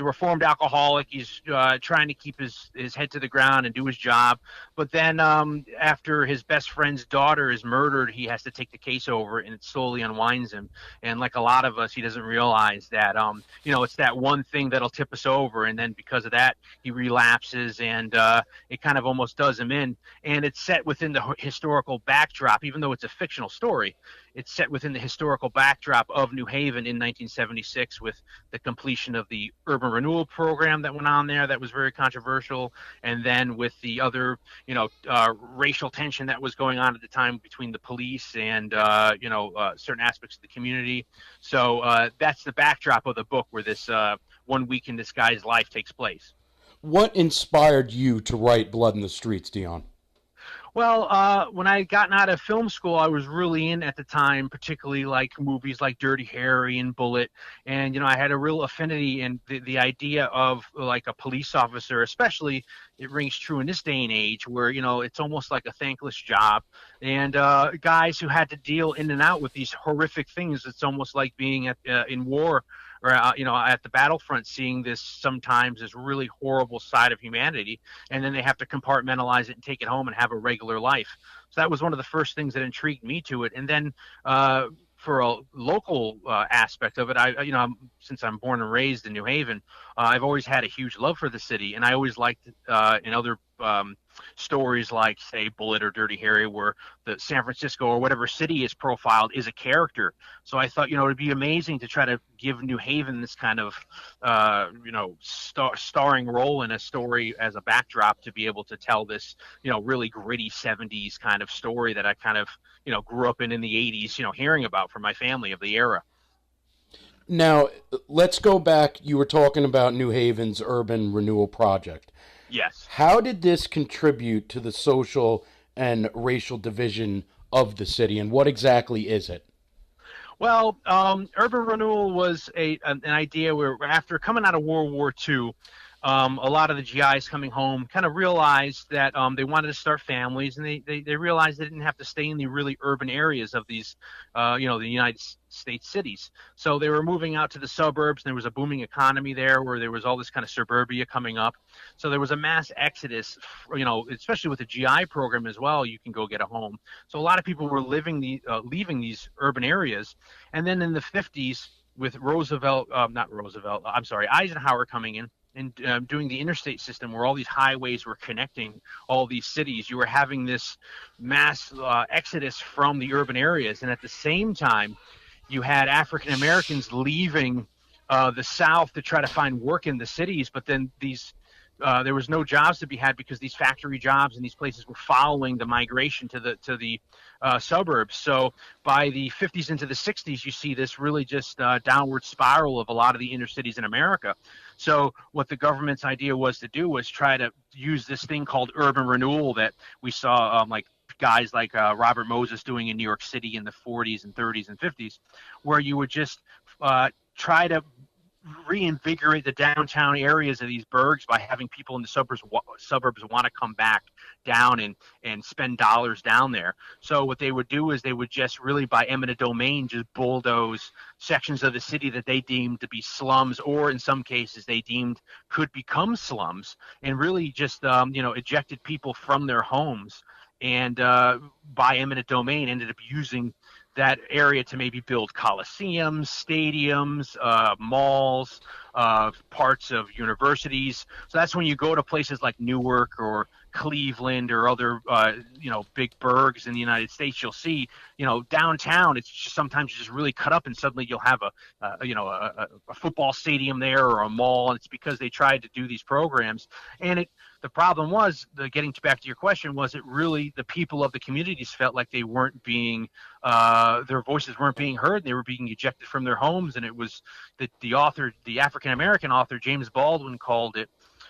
reformed alcoholic. He's trying to keep his head to the ground and do his job. But then after his best friend's daughter is murdered, he has to take the case over, and it slowly unwinds him. And like a lot of us, he doesn't realize that, it's that one thing that'll tip us over. And then because of that, he relapses, and it kind of almost does him in. And it's set within the historical backdrop, even though it's a fictional story. It's set within the historical backdrop of New Haven in 1976, with the completion of the urban renewal program that went on there that was very controversial, and then with the other, racial tension that was going on at the time between the police and, certain aspects of the community. So that's the backdrop of the book where this 1 week in this guy's life takes place. What inspired you to write Blood in the Streets, Dion? Well, when I had gotten out of film school, I was really in at the time, particularly like movies like Dirty Harry and Bullet. And, I had a real affinity, and the idea of like a police officer, especially, it rings true in this day and age where, it's almost like a thankless job. And guys who had to deal in and out with these horrific things, it's almost like being in war, or at the battlefront, seeing this sometimes this really horrible side of humanity, and then they have to compartmentalize it and take it home and have a regular life. So that was one of the first things that intrigued me to it. And then for a local aspect of it, since I'm born and raised in New Haven, I've always had a huge love for the city, and I always liked in other stories like, say, Bullet or Dirty Harry, where the San Francisco or whatever city is profiled is a character. So I thought, it'd be amazing to try to give New Haven this kind of, starring role in a story as a backdrop to be able to tell this, really gritty 70s kind of story that I kind of, grew up in the 80s, hearing about from my family of the era. Now, let's go back. You were talking about New Haven's urban renewal project. Yes. How did this contribute to the social and racial division of the city, and what exactly is it? Well, urban renewal was an idea where, after coming out of World War II, a lot of the GIs coming home kind of realized that they wanted to start families, and they realized they didn't have to stay in the really urban areas of these, the United States cities. So they were moving out to the suburbs, and there was a booming economy there where there was all this kind of suburbia coming up. So there was a mass exodus, especially with the GI program as well. You can go get a home. So a lot of people were leaving these urban areas. And then in the 50s, with Eisenhower coming in, and doing the interstate system where all these highways were connecting all these cities, you were having this mass exodus from the urban areas. And at the same time, you had African Americans leaving the South to try to find work in the cities, but then these there was no jobs to be had because these factory jobs in these places were following the migration to the suburbs. So by the 50s into the 60s, you see this really just downward spiral of a lot of the inner cities in America. So what the government's idea was to do was try to use this thing called urban renewal that we saw like guys like Robert Moses doing in New York City in the 40s and 30s and 50s, where you would just try to reinvigorate the downtown areas of these burgs by having people in the suburbs want to come back down and spend dollars down there. So what they would do is they would just really, by eminent domain, just bulldoze sections of the city that they deemed to be slums, or in some cases they deemed could become slums, and really just ejected people from their homes, and by eminent domain ended up using that area to maybe build coliseums, stadiums, malls, parts of universities. So that's when you go to places like Newark or Cleveland or other, big burgs in the United States, you'll see, downtown, it's just sometimes just really cut up, and suddenly you'll have a football stadium there or a mall. And it's because they tried to do these programs. And the problem was, getting back to your question, was it really the people of the communities felt like they weren't being, their voices weren't being heard. They were being ejected from their homes. And it was the African-American author, James Baldwin, called it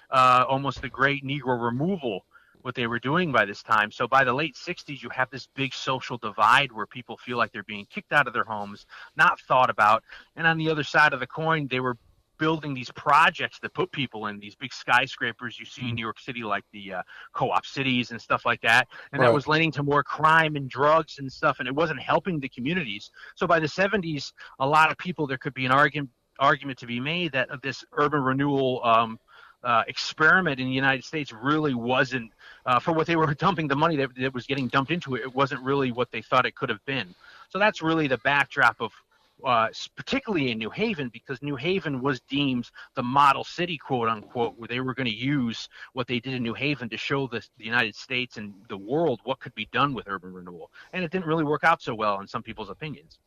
almost the great Negro removal, what they were doing by this time. So by the late 60s, you have this big social divide where people feel like they're being kicked out of their homes, not thought about. And on the other side of the coin, they were building these projects that put people in these big skyscrapers you see in New York City, like the co-op cities and stuff like that. And that was leading to more crime and drugs and stuff, and it wasn't helping the communities. So by the 70s, a lot of people, there could be an argument to be made that this urban renewal experiment in the United States really wasn't, for what they were dumping the money that was getting dumped into it, it wasn't really what they thought it could have been. So that's really the backdrop of particularly in New Haven, because New Haven was deemed the model city, quote unquote, where they were going to use what they did in New Haven to show the United States and the world what could be done with urban renewal. And it didn't really work out so well in some people's opinions.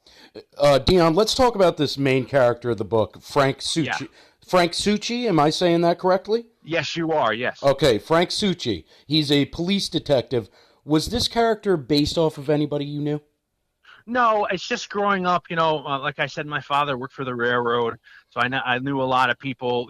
Dion, let's talk about this main character of the book, Frank Succi. Yeah. Frank Succi, am I saying that correctly? Yes, you are, yes. Okay, Frank Succi. He's a police detective. Was this character based off of anybody you knew? No, it's just growing up, like I said, my father worked for the railroad, so I knew a lot of people,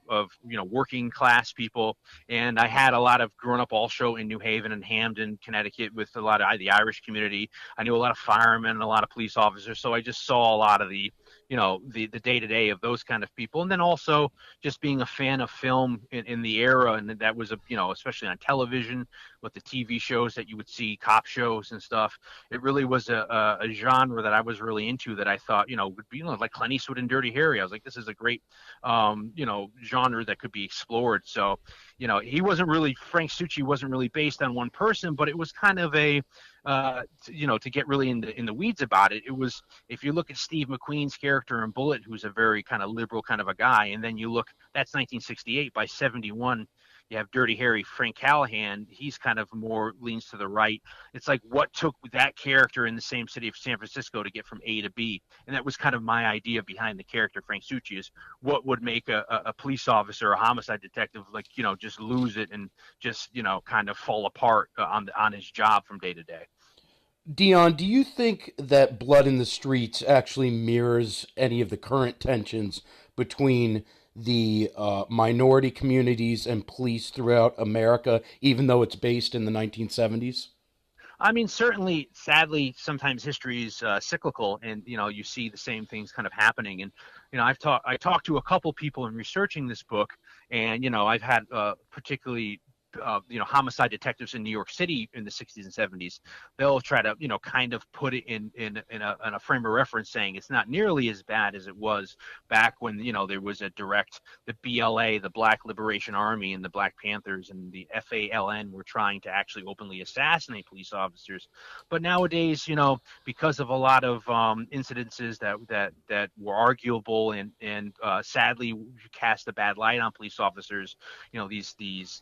of working class people, and I had a lot of growing up also in New Haven and Hamden, Connecticut, with a lot of the Irish community. I knew a lot of firemen and a lot of police officers, so I just saw a lot of the day-to-day of those kind of people. And then also just being a fan of film in the era, and that was, especially on television with the TV shows that you would see, cop shows and stuff. It really was a genre that I was really into, that I thought, would be like Clint Eastwood and Dirty Harry. I was like, this is a great, genre that could be explored. So, Frank Succi wasn't really based on one person, but it was kind of a, to get really in the weeds about it, it was, if you look at Steve McQueen's character in Bullitt, who's a very kind of liberal kind of a guy, and then you look, that's 1968, by 71, you have Dirty Harry, Frank Callahan, he's kind of more leans to the right. It's like, what took that character in the same city of San Francisco to get from A to B? And that was kind of my idea behind the character Frank Succi, is what would make a police officer, a homicide detective, like, just lose it and just, kind of fall apart on his job from day to day. Dion, do you think that Blood in the Streets actually mirrors any of the current tensions between the minority communities and police throughout America, even though it's based in the 1970s? I mean, certainly, sadly, sometimes history is cyclical, and you see the same things kind of happening. And I talked to a couple people in researching this book, and I've had particularly homicide detectives in New York City in the 60s and 70s. They'll try to, kind of put it in a frame of reference, saying it's not nearly as bad as it was back when, there was the BLA, the Black Liberation Army, and the Black Panthers and the FALN were trying to actually openly assassinate police officers. But nowadays, because of a lot of incidences that were arguable and sadly cast a bad light on police officers, these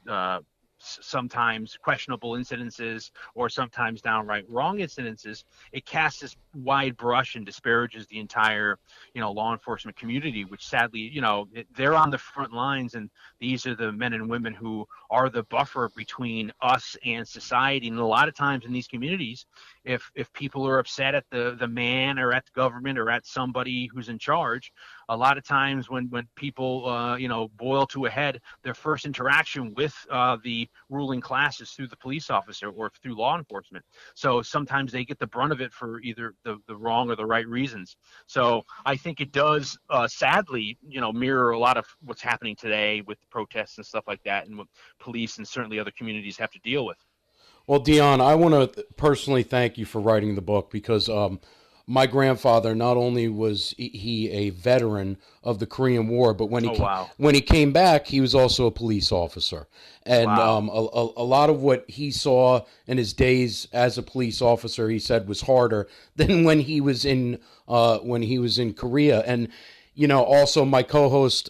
sometimes questionable incidences or sometimes downright wrong incidences, it casts this wide brush and disparages the entire, law enforcement community, which sadly, they're on the front lines, and these are the men and women who are the buffer between us and society. And a lot of times in these communities, if people are upset at the man or at the government or at somebody who's in charge, a lot of times when people boil to a head, their first interaction with the ruling class is through the police officer or through law enforcement. So sometimes they get the brunt of it for either the wrong or the right reasons. So I think it does sadly mirror a lot of what's happening today with protests and stuff like that, and what police and certainly other communities have to deal with. Well, Dion, I want to personally thank you for writing the book, because my grandfather, not only was he a veteran of the Korean War, but when he came back, he was also a police officer. And a lot of what he saw in his days as a police officer, he said, was harder than when he was in Korea. And also my co-host,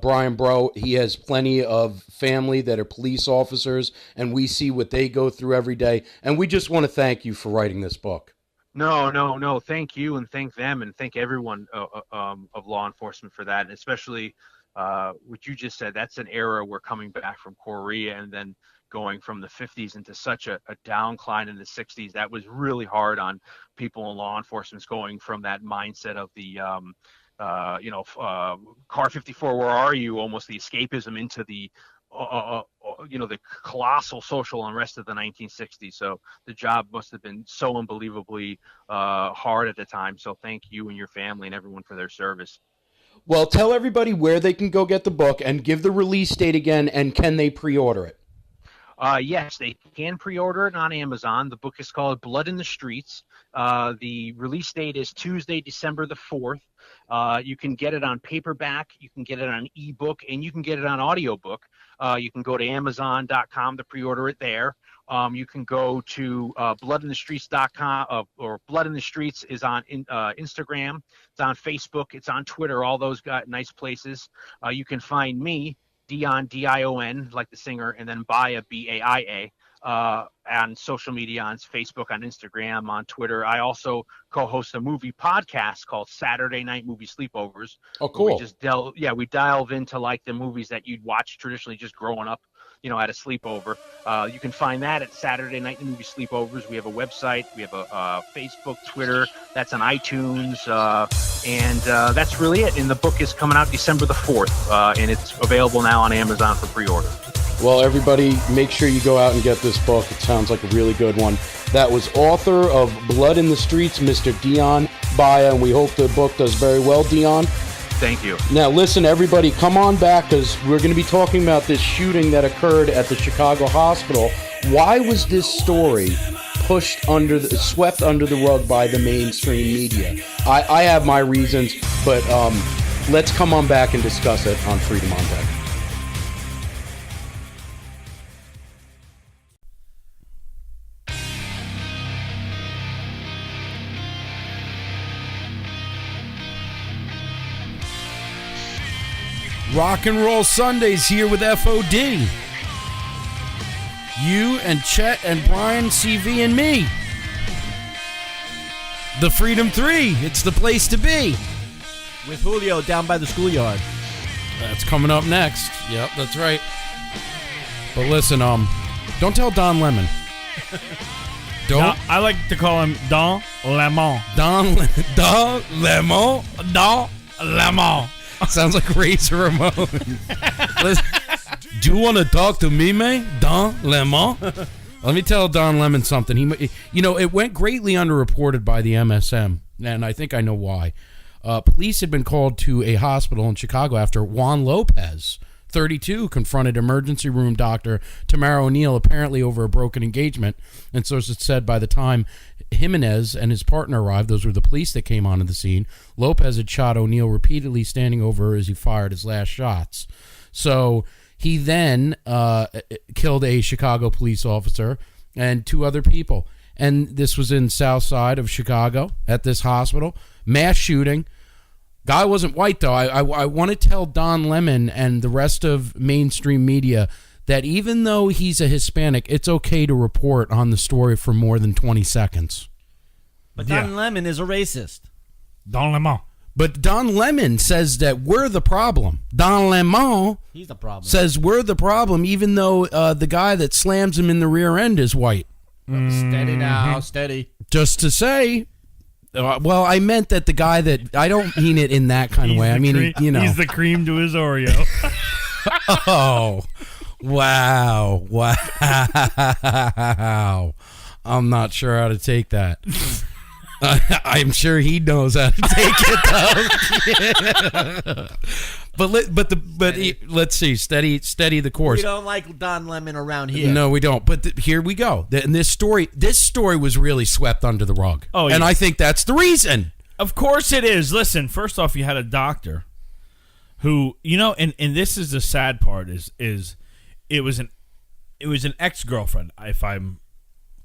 Brian Bro, he has plenty of family that are police officers, and we see what they go through every day. And we just want to thank you for writing this book. No. Thank you, and thank them, and thank everyone of law enforcement for that. And especially what you just said, that's an era we're coming back from Korea and then going from the 50s into such a downcline in the 60s. That was really hard on people in law enforcement, going from that mindset of the Car 54, where are you? Almost the escapism into the the colossal social unrest of the 1960s. So the job must have been so unbelievably hard at the time. So thank you and your family and everyone for their service. Well, tell everybody where they can go get the book, and give the release date again, and can they pre-order it? Yes, they can pre-order it on Amazon. The book is called Blood in the Streets. The release date is Tuesday, December the 4th. You can get it on paperback, you can get it on ebook, and you can get it on audiobook. You can go to Amazon.com to pre-order it there. You can go to bloodinthestreets.com, or Blood in the Streets is on Instagram. It's on Facebook. It's on Twitter. All those got nice places. You can find me, Dion, D-I-O-N, like the singer, and then Baia, B-A-I-A, on social media, on Facebook, on Instagram, on Twitter. I also co-host a movie podcast called Saturday Night Movie Sleepovers. Oh, cool. We delve into like the movies that you'd watch traditionally just growing up, at a sleepover. You can find that at Saturday Night Movie Sleepovers. We have a website. We have a Facebook, Twitter. That's on iTunes. And that's really it. And the book is coming out December the 4th. And it's available now on Amazon for pre-order. Well, everybody, make sure you go out and get this book. It sounds like a really good one. That was author of Blood in the Streets, Mr. Dion Baia, and we hope the book does very well, Dion. Thank you. Now, listen, everybody, come on back, because we're going to be talking about this shooting that occurred at the Chicago hospital. Why was this story swept under the rug by the mainstream media? I have my reasons, but let's come on back and discuss it on Freedom on Deck. Rock and Roll Sundays here with FOD. You and Chet and Brian, CV, and me. The Freedom 3, it's the place to be. With Julio down by the schoolyard. That's coming up next. Yep, that's right. But listen, don't tell Don Lemon. Don't. No, I like to call him Don Lemon. Don Lemon. Sounds like Razor Ramon. Do you want to talk to me, man? Don Lemon? Let me tell Don Lemon something. It went greatly underreported by the MSM, and I think I know why. Police had been called to a hospital in Chicago after Juan Lopez, 32, confronted emergency room doctor Tamara O'Neill, apparently over a broken engagement. And so as it said, by the time Jimenez and his partner arrived, those were the police that came onto the scene, Lopez had shot O'Neill repeatedly, standing over her as he fired his last shots. So he then killed a Chicago police officer and 2 other people. And this was in South Side of Chicago at this hospital. Mass shooting. Guy wasn't white, though. I want to tell Don Lemon and the rest of mainstream media that even though he's a Hispanic, it's okay to report on the story for more than 20 seconds. But Don Lemon is a racist. Don Lemon. But Don Lemon says that we're the problem. Don Lemon He's the problem. says we're the problem, even though the guy that slams him in the rear end is white. Steady now, steady. Just to say, well, I meant that the guy that I don't mean it in that kind of way. I mean, you know, he's the cream to his Oreo. Oh, wow. I'm not sure how to take that. I'm sure he knows how to take it, though. Let's see. Steady the course. We don't like Don Lemon around here. No, we don't. But here we go. And this story was really swept under the rug. Oh, and yeah. I think that's the reason. Of course it is. Listen, first off, you had a doctor who, you know, and this is the sad part is it was an ex-girlfriend, if I'm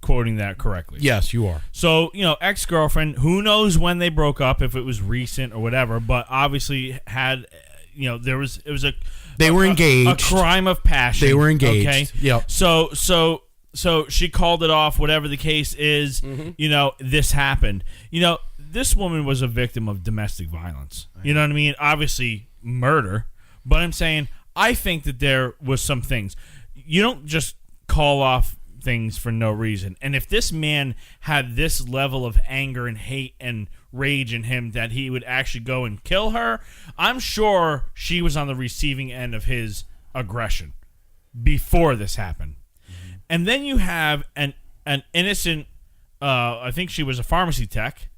quoting that correctly. Yes, you are. So, you know, ex-girlfriend, who knows when they broke up, if it was recent or whatever, but obviously had, you know, they were engaged. A crime of passion. They were engaged. Okay. Yep. So she called it off, whatever the case is, you know, this happened. You know, this woman was a victim of domestic violence. You know what I mean? Obviously murder, but I'm saying I think that there was some things. You don't just call off things for no reason. And if this man had this level of anger and hate and rage in him that he would actually go and kill her, I'm sure she was on the receiving end of his aggression before this happened. Mm-hmm. And then you have an innocent, I think she was a pharmacy tech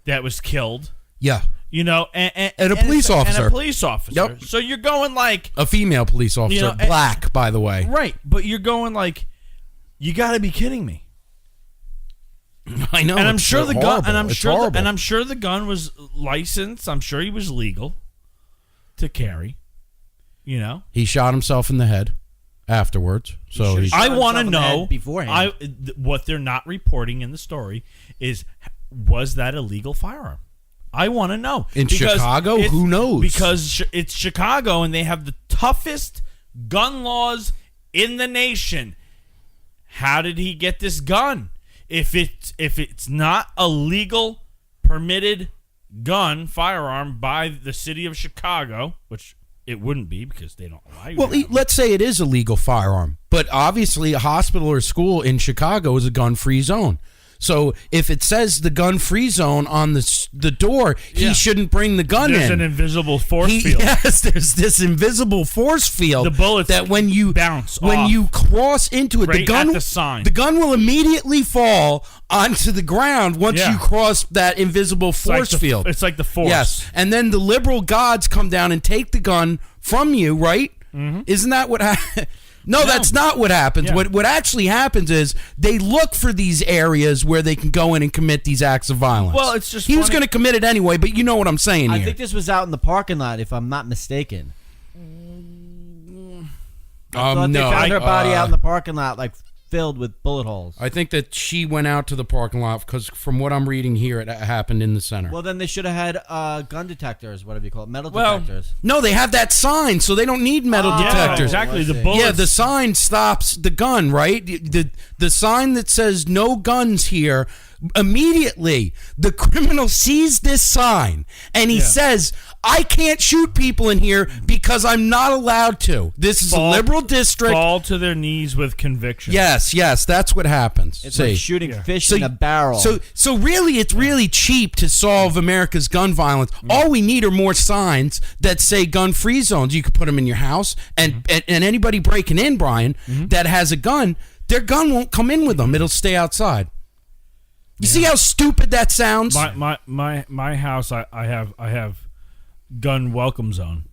that was killed. Yeah. You know, and a police officer. And a police officer. Yep. So you're going like... A female police officer. You know, black, by the way. Right. But you're going like, you got to be kidding me. I know. And I'm sure the gun... And I'm horrible. sure the gun was licensed. I'm sure he was legal to carry. You know? He shot himself in the head afterwards. So I want to know... beforehand. What they're not reporting in the story is, was that a legal firearm? I want to know. In Chicago? Who knows? Because it's Chicago and they have the toughest gun laws in the nation. How did he get this gun? If it's not a legal, permitted firearm by the city of Chicago, which it wouldn't be because they don't allow you. Well, let's say it is a legal firearm, but obviously a hospital or school in Chicago is a gun-free zone. So if it says the gun-free zone on the door, he shouldn't bring the gun in. There's an invisible force field. Yes, there's this invisible force field. The bullets that when you bounce when off you cross into it, right the gun at the sign. The gun will immediately fall onto the ground once you cross that invisible force field. It's like the force. Yes, and then the liberal gods come down and take the gun from you, right? Mm-hmm. Isn't that what happened? No, that's not what happens. Yeah. What actually happens is they look for these areas where they can go in and commit these acts of violence. Well, it's just he was going to commit it anyway, but you know what I'm saying here. I think this was out in the parking lot, if I'm not mistaken. I thought they found her body out in the parking lot, like filled with bullet holes. I think that she went out to the parking lot because from what I'm reading here, it happened in the center. Well, then they should have had gun detectors, whatever you call it, metal detectors. No, they have that sign, so they don't need metal detectors. Exactly. The see. bullets. Yeah, the sign stops the gun, right? The sign that says no guns here, immediately the criminal sees this sign and he says, I can't shoot people in here because I'm not allowed to. This is a liberal district. Fall to their knees with conviction. Yes, that's what happens. It's like shooting fish in a barrel. So really, it's really cheap to solve America's gun violence. All we need are more signs that say gun-free zones. You could put them in your house, and anybody breaking in, Brian, that has a gun, their gun won't come in with them. It'll stay outside. You see how stupid that sounds? My house, I have gun welcome zone.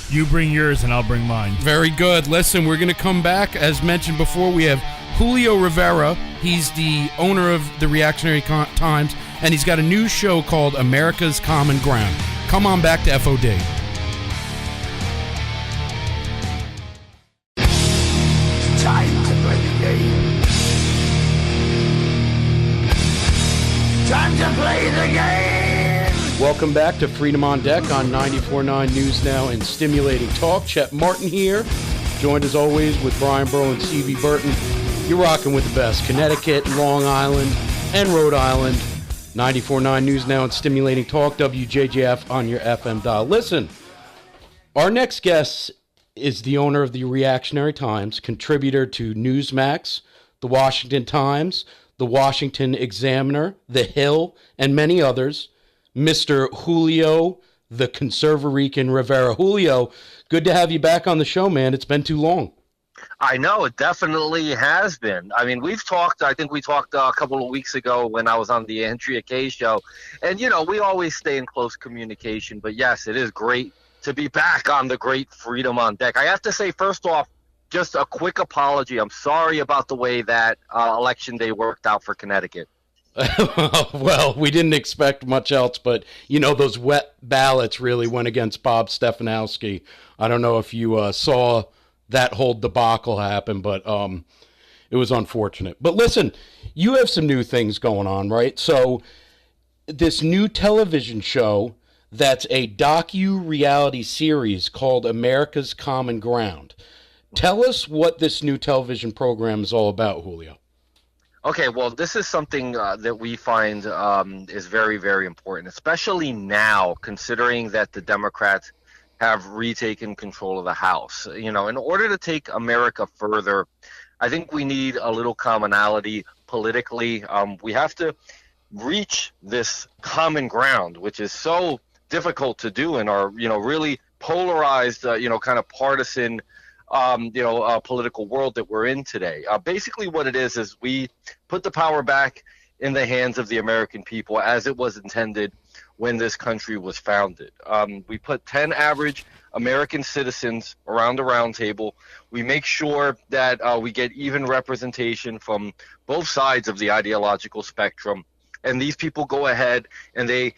You bring yours and I'll bring mine. Very good. Listen, we're going to come back. As mentioned before, we have Julio Rivera. He's the owner of the Reactionary Times, and he's got a new show called America's Common Ground. Come on back to FOD. Time to play the game. Time to play the game. Welcome back to Freedom on Deck on 94.9 News Now and Stimulating Talk. Chet Martin here, joined as always with Brian Burrow and C.V. Burton. You're rocking with the best. Connecticut, Long Island, and Rhode Island. 94.9 News Now and Stimulating Talk, WJJF on your FM dial. Listen, our next guest is the owner of the Reactionary Times, contributor to Newsmax, the Washington Times, the Washington Examiner, The Hill, and many others, Mr. Julio, the Conservarican Rivera. Julio, good to have you back on the show, man. It's been too long. I know, it definitely has been. I mean, I think we talked a couple of weeks ago when I was on the Andrea Kay show. And, we always stay in close communication. But, yes, it is great to be back on the great Freedom on Deck. I have to say, first off, just a quick apology. I'm sorry about the way that Election Day worked out for Connecticut. Well, we didn't expect much else, but, those wet ballots really went against Bob Stefanowski. I don't know if you saw that whole debacle happen, but it was unfortunate. But listen, you have some new things going on, right? So this new television show that's a docu-reality series called America's Common Ground. Tell us what this new television program is all about, Julio. Okay, well, this is something that we find is very, very important, especially now, considering that the Democrats have retaken control of the House. In order to take America further, I think we need a little commonality politically. We have to reach this common ground, which is so difficult to do in our, really polarized, kind of partisan, political world that we're in today. Basically what it is we put the power back in the hands of the American people as it was intended when this country was founded. We put 10 average American citizens around the round table. We make sure that we get even representation from both sides of the ideological spectrum. And these people go ahead and they,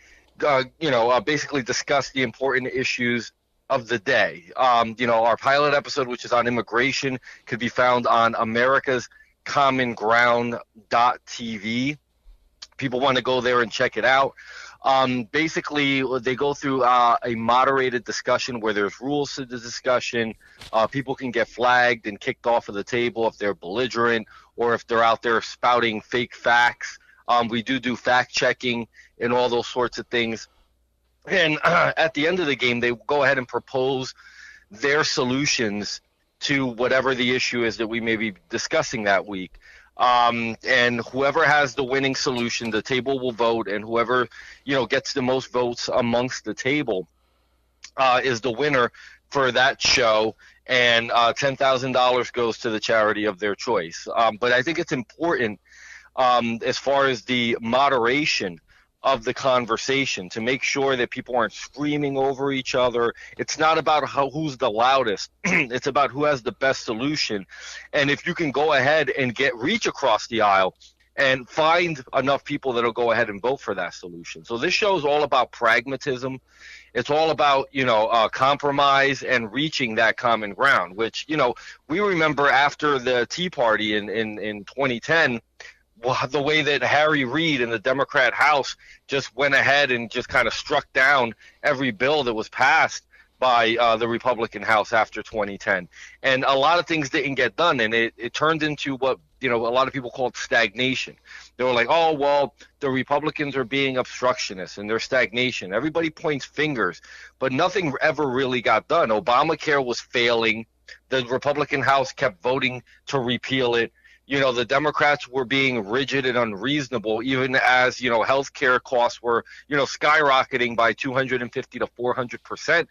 basically discuss the important issues of the day. Our pilot episode, which is on immigration, could be found on America's Common Ground.tv. People want to go there and check it out. Basically, they go through a moderated discussion where there's rules to the discussion. People can get flagged and kicked off of the table if they're belligerent or if they're out there spouting fake facts. We do fact checking and all those sorts of things. And at the end of the game, they go ahead and propose their solutions to whatever the issue is that we may be discussing that week. And whoever has the winning solution, the table will vote, and whoever, gets the most votes amongst the table is the winner for that show, and $10,000 goes to the charity of their choice. But I think it's important as far as the moderation of the conversation to make sure that people aren't screaming over each other. It's not about who's the loudest. It's about who has the best solution. And if you can go ahead and reach across the aisle and find enough people that'll go ahead and vote for that solution. So this show is all about pragmatism. It's all about, compromise and reaching that common ground, which, we remember after the Tea Party in 2010, the way that Harry Reid in the Democrat House just went ahead and just kind of struck down every bill that was passed by the Republican House after 2010. And a lot of things didn't get done, and it turned into what, a lot of people called stagnation. They were like, oh, well, the Republicans are being obstructionists and they're stagnation. Everybody points fingers, but nothing ever really got done. Obamacare was failing. The Republican House kept voting to repeal it. The Democrats were being rigid and unreasonable, even as, healthcare costs were, skyrocketing by 250 to 400%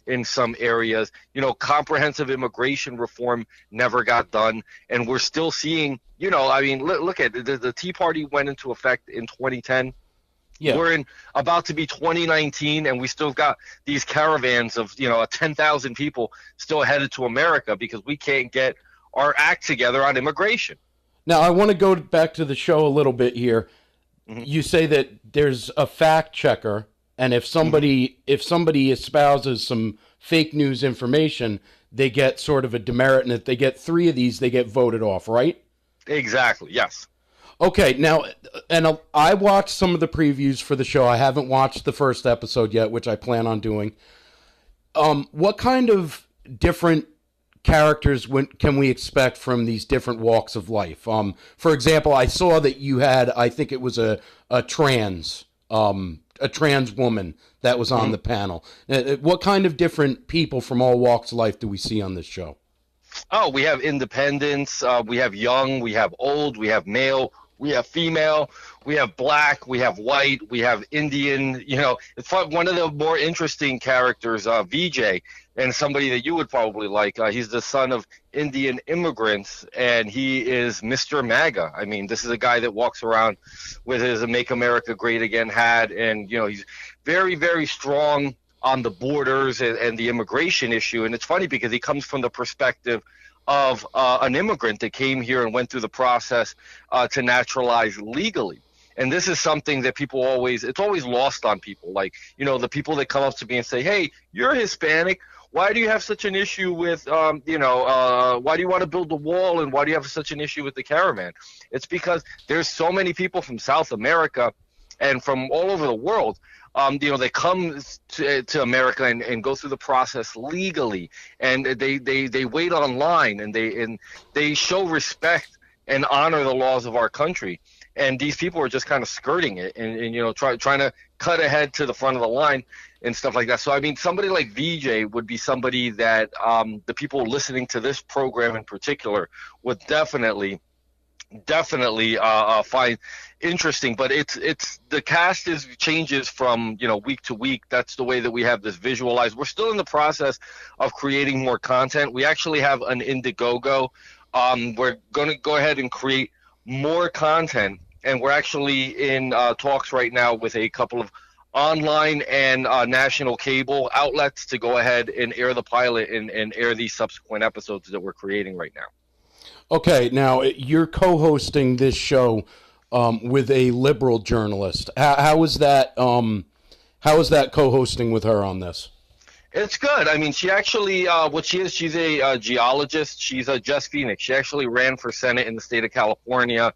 in some areas. Comprehensive immigration reform never got done. And we're still seeing, look at the Tea Party went into effect in 2010. Yeah. We're about to be 2019, and we still got these caravans of, 10,000 people still headed to America because we can't get our act together on immigration. Now, I want to go back to the show a little bit here. Mm-hmm. You say that there's a fact checker, and if somebody espouses some fake news information, they get sort of a demerit, and if they get 3 of these, they get voted off, right? Exactly, yes. Okay, now, and I watched some of the previews for the show. I haven't watched the first episode yet, which I plan on doing. What kind of different characters can we expect from these different walks of life? For example, I saw that you had, I think it was a trans woman that was on the panel. What kind of different people from all walks of life do we see on this show? Oh, we have independents, we have young, we have old, we have male, we have female, we have black, we have white, we have Indian. You know, it's one of the more interesting characters, VJ, and somebody that you would probably like. He's the son of Indian immigrants, and he is Mr. MAGA. I mean, this is a guy that walks around with his Make America Great Again hat, and, you know, he's very, very strong on the borders and the immigration issue. And it's funny because he comes from the perspective of an immigrant that came here and went through the process to naturalize legally. And this is something that people it's always lost on people. Like, you know, the people that come up to me and say, hey, you're Hispanic. Why do you have such an issue with, why do you want to build the wall, and why do you have such an issue with the caravan? It's because there's so many people from South America and from all over the world. They come to America and go through the process legally, and they wait online, and they show respect and honor the laws of our country. And these people are just kind of skirting it and trying to cut ahead to the front of the line and stuff like that. So, I mean, somebody like VJ would be somebody that the people listening to this program in particular would definitely find interesting. But it's the cast changes from week to week. That's the way that we have this visualized. We're still in the process of creating more content. We actually have an Indiegogo. We're going to go ahead and create more content, and we're actually in talks right now with a couple of online and national cable outlets to go ahead and air the pilot and air these subsequent episodes that we're creating right now. Okay, now you're co-hosting this show with a liberal journalist. How is that? How is that co-hosting with her on this? It's good. I mean, she actually, she's a geologist. She's a Jess Phoenix. She actually ran for Senate in the state of California,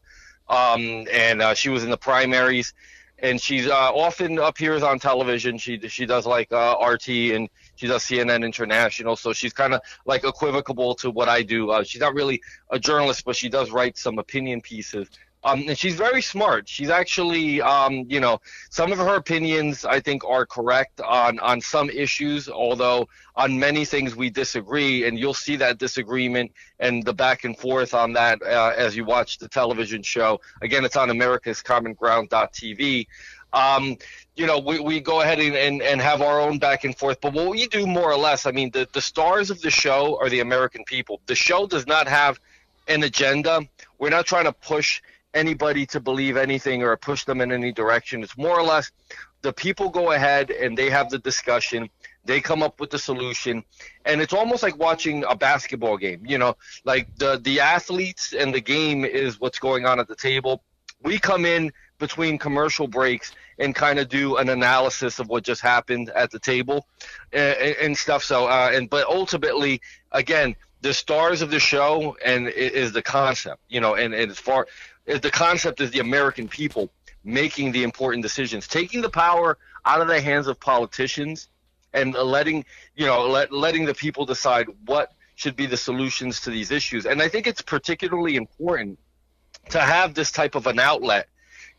and she was in the primaries. And she's often appears on television. She does like RT, and she does CNN International. So she's kind of like equivocal to what I do. She's not really a journalist, but she does write some opinion pieces. And she's very smart. She's actually, some of her opinions I think are correct on some issues, although on many things we disagree. And you'll see that disagreement and the back and forth on that as you watch the television show. Again, it's on americascommonground.tv. We go ahead and have our own back and forth. But what we do more or less, I mean, the stars of the show are the American people. The show does not have an agenda. We're not trying to push anybody to believe anything or push them in any direction. It's more or less the people go ahead and they have the discussion. They come up with the solution, and it's almost like watching a basketball game. Like the athletes and the game is what's going on at the table. We come in between commercial breaks and kind of do an analysis of what just happened at the table and stuff. So, but ultimately, again, the stars of the show and is the concept, and as far the concept is the American people making the important decisions, taking the power out of the hands of politicians and letting the people decide what should be the solutions to these issues. And I think it's particularly important to have this type of an outlet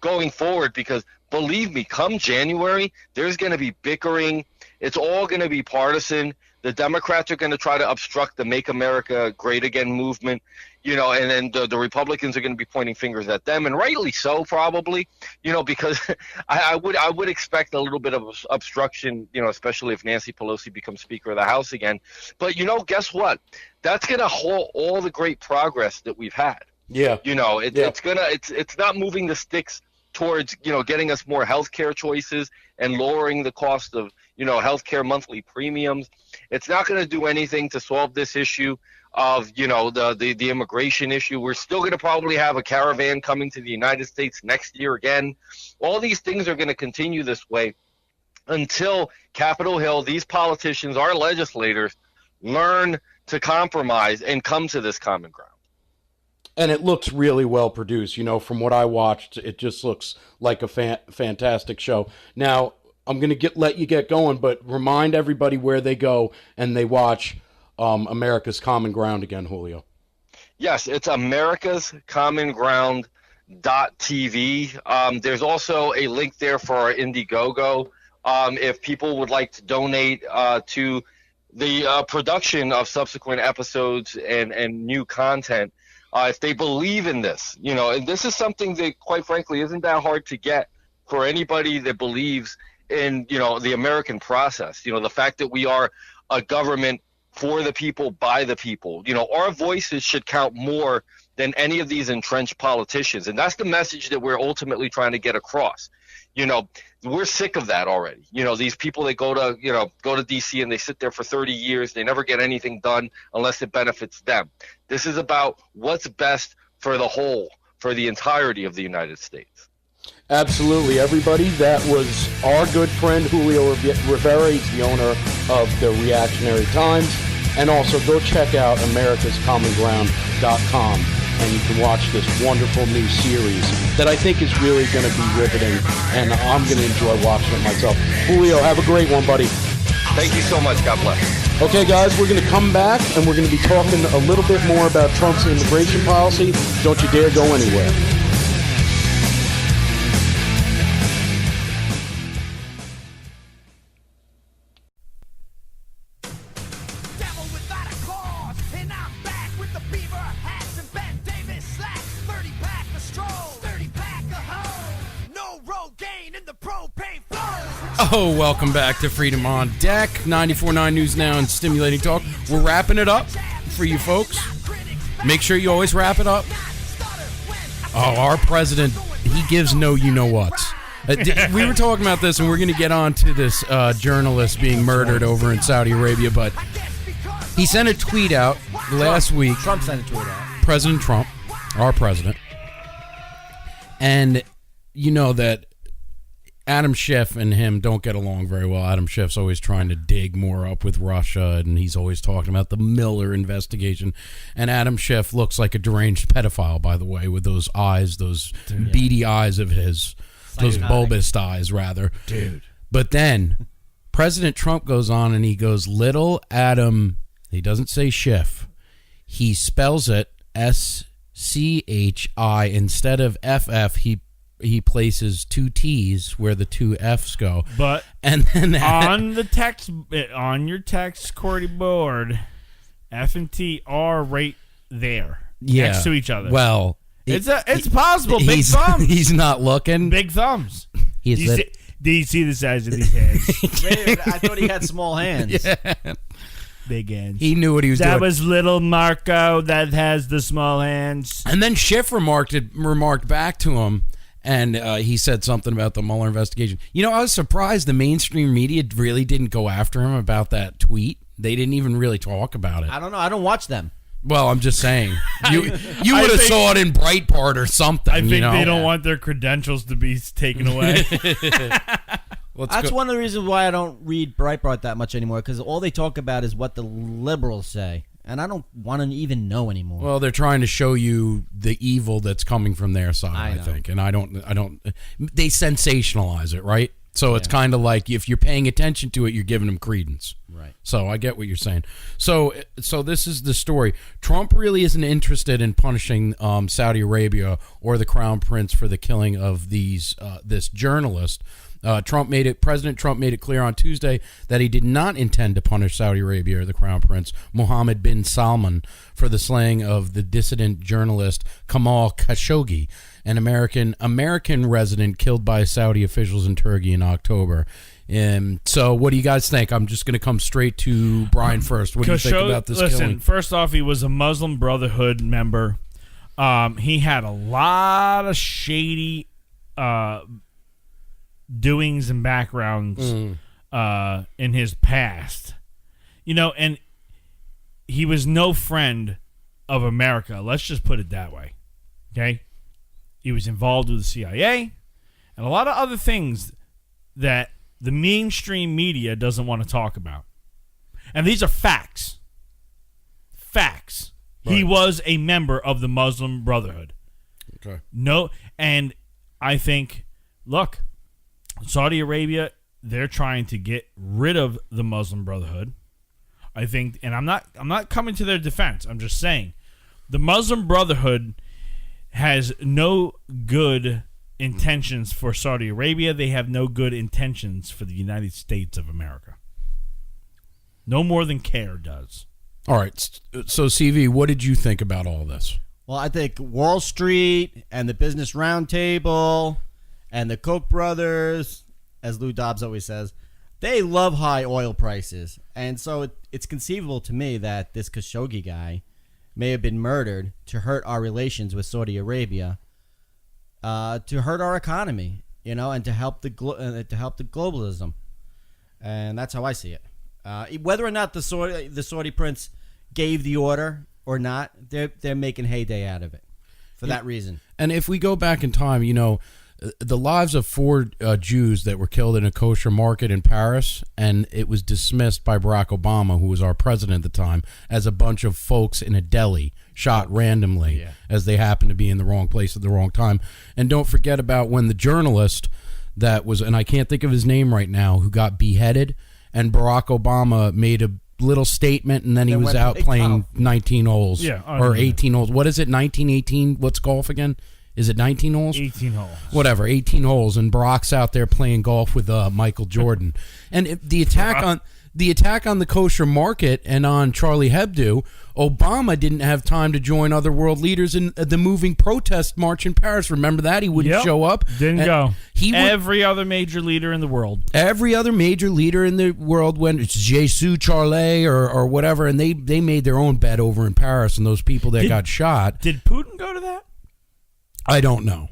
going forward, because believe me, come January, there's going to be bickering. It's all going to be partisan. The Democrats are going to try to obstruct the Make America Great Again movement, and then the Republicans are going to be pointing fingers at them, and rightly so, probably, because I would expect a little bit of obstruction, especially if Nancy Pelosi becomes Speaker of the House again. But guess what? That's going to halt all the great progress that we've had. Yeah, it's not moving the sticks towards getting us more healthcare choices and lowering the cost of healthcare monthly premiums. It's not going to do anything to solve this issue of the immigration issue. We're still going to probably have a caravan coming to the United States next year again. All these things are going to continue this way until Capitol Hill, these politicians, our legislators, learn to compromise and come to this common ground. And it looks really well produced. From what I watched, it just looks like a fantastic show. Now, I'm going to let you get going, but remind everybody where they go and they watch America's Common Ground again, Julio? Yes, it's America's Common Ground .tv. There's also a link there for our Indiegogo. If people would like to donate to the production of subsequent episodes and new content, if they believe in this, and this is something that, quite frankly, isn't that hard to get for anybody that believes in, the American process. The fact that we are a government for the people, by the people. Our voices should count more than any of these entrenched politicians. And that's the message that we're ultimately trying to get across. We're sick of that already. These people that go to DC and they sit there for 30 years, they never get anything done unless it benefits them. This is about what's best for the whole, for the entirety of the United States. Absolutely, everybody. That was our good friend Julio Rivera. He's the owner of the Reactionary Times. And also go check out americascommonground.com. And you can watch this wonderful new series that I think is really going to be riveting, and I'm going to enjoy watching it myself. Julio, have a great one, buddy. Thank you so much. God bless. Okay, guys, we're going to come back, and we're going to be talking a little bit more about Trump's immigration policy. Don't you dare go anywhere. Oh, welcome back to Freedom on Deck, 94.9 News Now and Stimulating Talk. We're wrapping it up for you folks. Make sure you always wrap it up. Oh, our president, he gives no you-know-whats. We were talking about this, and we're going to get on to this journalist being murdered over in Saudi Arabia, but he sent a tweet out last week. Trump sent a tweet out. President Trump, our president. And you know that Adam Schiff and him don't get along very well. Adam Schiff's always trying to dig more up with Russia, and he's always talking about the Miller investigation. And Adam Schiff looks like a deranged pedophile, by the way, with those eyes, those beady eyes of his, those bulbous eyes, rather. Dude. But then President Trump goes on and he goes, little Adam, he doesn't say Schiff. He spells it S-C-H-I. Instead of F-F, he places two T's where the two F's go. But and then on your text QWERTY board, F and T are right there, next to each other. Well, it's possible. Big thumbs. He's not looking. Big thumbs. Do you see the size of these hands? Wait, I thought he had small hands. Yeah. Big hands. He knew what he was doing. That was little Marco that has the small hands. And then Schiff remarked back to him. And he said something about the Mueller investigation. I was surprised the mainstream media really didn't go after him about that tweet. They didn't even really talk about it. I don't know. I don't watch them. Well, I'm just saying. You would have saw it in Breitbart or something. I think they don't want their credentials to be taken away. That's one of the reasons why I don't read Breitbart that much anymore, because all they talk about is what the liberals say. And I don't want to even know anymore. Well, they're trying to show you the evil that's coming from their side, I think. And I don't they sensationalize it, right? So it's kind of like if you're paying attention to it, you're giving them credence. Right. So I get what you're saying. So this is the story. Trump really isn't interested in punishing Saudi Arabia or the Crown Prince for the killing of this journalist. President Trump made it clear on Tuesday that he did not intend to punish Saudi Arabia or the Crown Prince Mohammed bin Salman for the slaying of the dissident journalist Kamal Khashoggi, an American resident killed by Saudi officials in Turkey in October. So what do you guys think? I'm just going to come straight to Brian first. What do you think about this killing? First off, he was a Muslim Brotherhood member. He had a lot of shady doings and backgrounds in his past, and he was no friend of America. Let's just put it that way. Okay, he was involved with the CIA and a lot of other things that the mainstream media doesn't want to talk about, and these are facts. Right. He was a member of the Muslim Brotherhood. Okay. No, and I think, look, Saudi Arabia, they're trying to get rid of the Muslim Brotherhood. I think, and I'm not coming to their defense. I'm just saying, the Muslim Brotherhood has no good intentions for Saudi Arabia. They have no good intentions for the United States of America. No more than CARE does. All right. So, CV, what did you think about all this? Well, I think Wall Street and the Business Roundtable and the Koch brothers, as Lou Dobbs always says, they love high oil prices. And so it's conceivable to me that this Khashoggi guy may have been murdered to hurt our relations with Saudi Arabia, to hurt our economy, and to help the globalism. And that's how I see it. Whether or not the Saudi prince gave the order or not, they're making heyday out of it for that reason. And if we go back in time, the lives of 4 Jews that were killed in a kosher market in Paris, and it was dismissed by Barack Obama, who was our president at the time, as a bunch of folks in a deli shot randomly as they happened to be in the wrong place at the wrong time. And don't forget about when the journalist that was, and I can't think of his name right now, who got beheaded, and Barack Obama made a little statement, and then he was out playing 19 holes or 18 holes. What is it, 19, 18? What's golf again? Is it 19 holes? 18 holes. Whatever, 18 holes, and Barack's out there playing golf with Michael Jordan. And the attack on the kosher market and on Charlie Hebdo, Obama didn't have time to join other world leaders in the moving protest march in Paris. Remember that? He wouldn't show up. Didn't go. Every other major leader in the world. Every other major leader in the world went, it's Jesus Charlie or whatever, and they made their own bed over in Paris, and those people that got shot. Did Putin go to that? I don't know.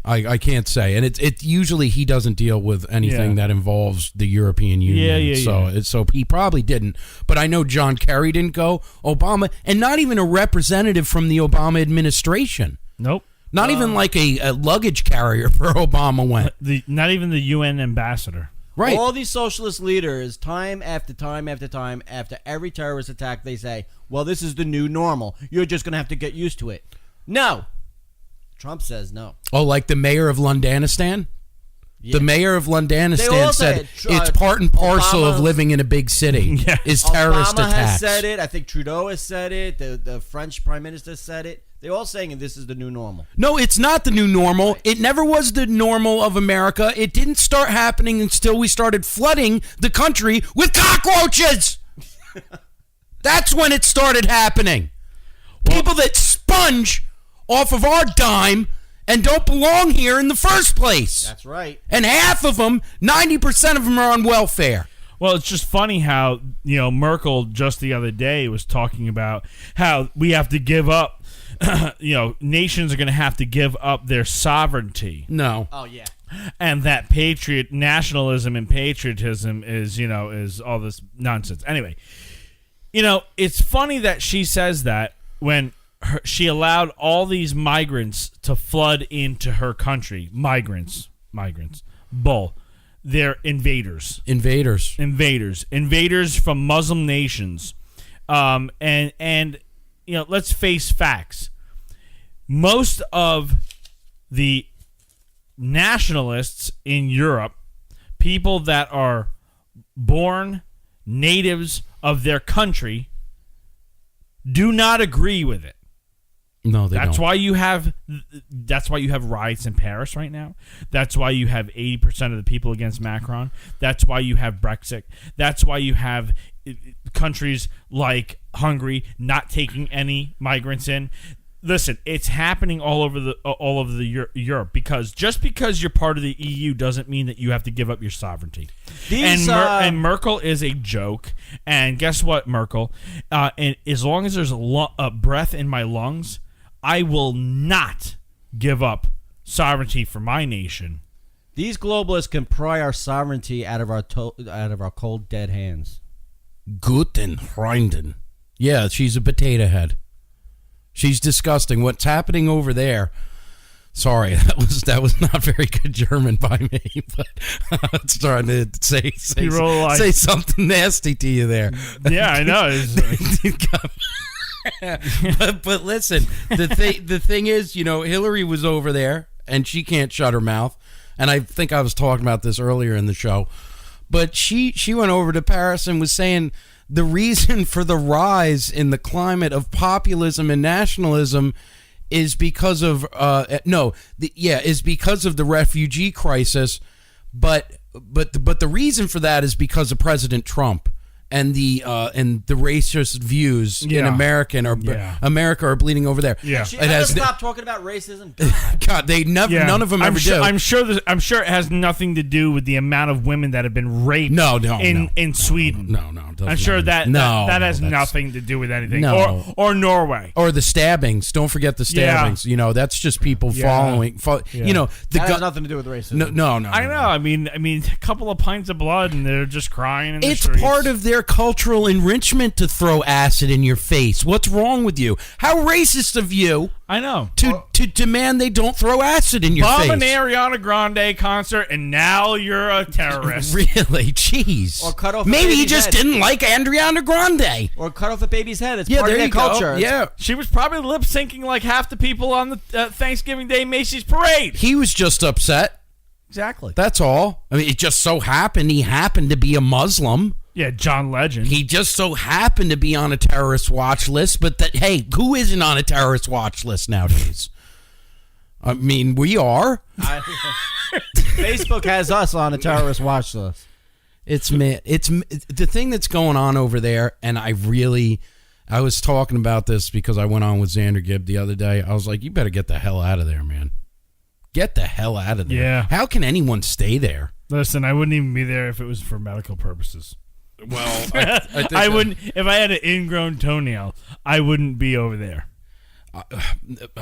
I can't say, and it usually he doesn't deal with anything that involves the European Union. So he probably didn't. But I know John Kerry didn't go. Obama, and not even a representative from the Obama administration. Nope. Not even like a luggage carrier for Obama went. Not even the UN ambassador. Right. All these socialist leaders, time after time after time, after every terrorist attack, they say, "Well, this is the new normal. You're just going to have to get used to it." No. Trump says no. Oh, like the mayor of Londanistan? Yeah. The mayor of Londanistan said it's part and parcel of living in a big city is terrorist Obama attacks. has said it. I think Trudeau has said it. The French prime minister said it. They're all saying this is the new normal. No, it's not the new normal. Right. It never was the normal of America. It didn't start happening until we started flooding the country with cockroaches. That's when it started happening. People that sponge off of our dime and don't belong here in the first place. That's right. And half of them, 90% of them are on welfare. Well, it's just funny how, Merkel just the other day was talking about how we have to give up, nations are going to have to give up their sovereignty. No. Oh, yeah. And that nationalism and patriotism is all this nonsense. Anyway, it's funny that she says that when she allowed all these migrants to flood into her country. Migrants. Bull. They're invaders from Muslim nations. And let's face facts. Most of the nationalists in Europe, people that are born natives of their country, do not agree with it. No, they don't. That's why you have riots in Paris right now. That's why you have 80% of the people against Macron. That's why you have Brexit. That's why you have countries like Hungary not taking any migrants in. Listen, it's happening all over the Europe because just because you're part of the EU doesn't mean that you have to give up your sovereignty. And Merkel is a joke. And guess what, Merkel? And as long as there's a breath in my lungs, I will not give up sovereignty for my nation. These globalists can pry our sovereignty out of our cold, dead hands. Guten Freunden. Yeah, she's a potato head. She's disgusting. What's happening over there? Sorry, that was not very good German by me, but I was trying to say something nasty to you there. Yeah, I know. but listen, the thing is, Hillary was over there, and she can't shut her mouth. And I think I was talking about this earlier in the show. But she went over to Paris and was saying the reason for the rise in the climate of populism and nationalism is because of is because of the refugee crisis, but the reason for that is because of President Trump and the racist views in America are bleeding over there. Yeah, stop talking about racism. God, they never. Yeah. None of them ever do. I'm sure it has nothing to do with the amount of women that have been raped. In Sweden. No. I'm sure that has nothing to do with anything. No. Or Norway. Or the stabbings. Don't forget the stabbings. Yeah. You know, that's just people following. You know, that has nothing to do with racism. No. I know. I mean, a couple of pints of blood and they're just crying in the streets. It's part of their cultural enrichment to throw acid in your face. What's wrong with you? How racist of you! I know to demand they don't throw acid in your face. Bomb an Ariana Grande concert, and now you're a terrorist. Really? Jeez. Or cut off. Maybe he just didn't like Ariana Grande. Or cut off a baby's head. It's part of their culture. Yeah, she was probably lip syncing like half the people on the Thanksgiving Day Macy's parade. He was just upset. Exactly. That's all. I mean, it just so happened he happened to be a Muslim. Yeah, John Legend. He just so happened to be on a terrorist watch list, but hey, who isn't on a terrorist watch list nowadays? I mean, we are. Facebook has us on a terrorist watch list. It's the thing that's going on over there, and I was talking about this because I went on with Xander Gibb the other day. I was like, you better get the hell out of there, man. Get the hell out of there. Yeah. How can anyone stay there? Listen, I wouldn't even be there if it was for medical purposes. Well, I wouldn't. If I had an ingrown toenail, I wouldn't be over there.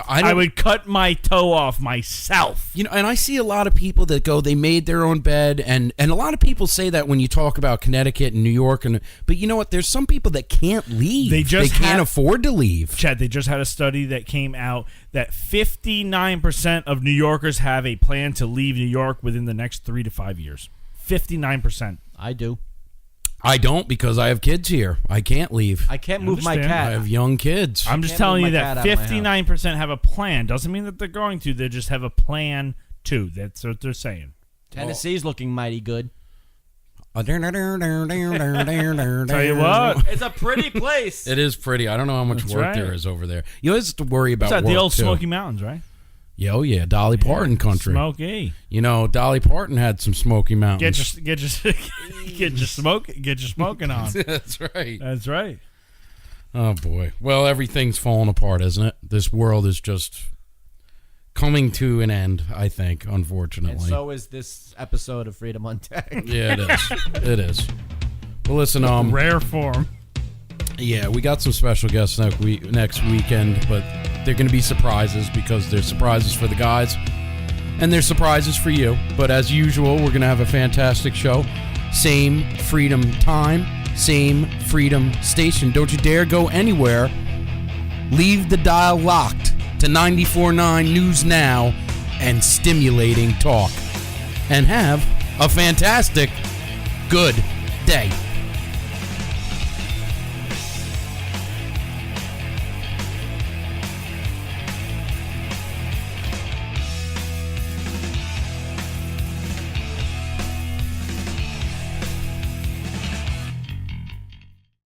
I would cut my toe off myself. You know, and I see a lot of people that go, they made their own bed, and a lot of people say that when you talk about Connecticut and New York, but you know what? There's some people that can't leave. They can't afford to leave. Chad, they just had a study that came out that 59% of New Yorkers have a plan to leave New York within the next 3 to 5 years. 59%. I do. I don't, because I have kids here. I can't leave. I can't move my cat. I have young kids. I'm just telling you that 59% have a plan. Doesn't mean that they're going to. They just have a plan to. That's what they're saying. Tennessee's looking mighty good. Tell you what, it's a pretty place. It is pretty. I don't know how much work there is over there. You always have to worry about work, the old too. Smoky Mountains, right? Oh yeah, Dolly Parton country. Smoky. You know, Dolly Parton had some Smoky Mountains. Get your smoking on. That's right. That's right. Oh boy. Well, everything's falling apart, isn't it? This world is just coming to an end, I think, unfortunately. And so is this episode of Freedom on Deck. Yeah, it is. It is. Well, listen, rare form. Yeah, we got some special guests next weekend, but they're going to be surprises because they're surprises for the guys and they're surprises for you. But as usual, we're going to have a fantastic show. Same Freedom time, same Freedom station. Don't you dare go anywhere. Leave the dial locked to 94.9 News Now and stimulating talk. And have a fantastic, good day.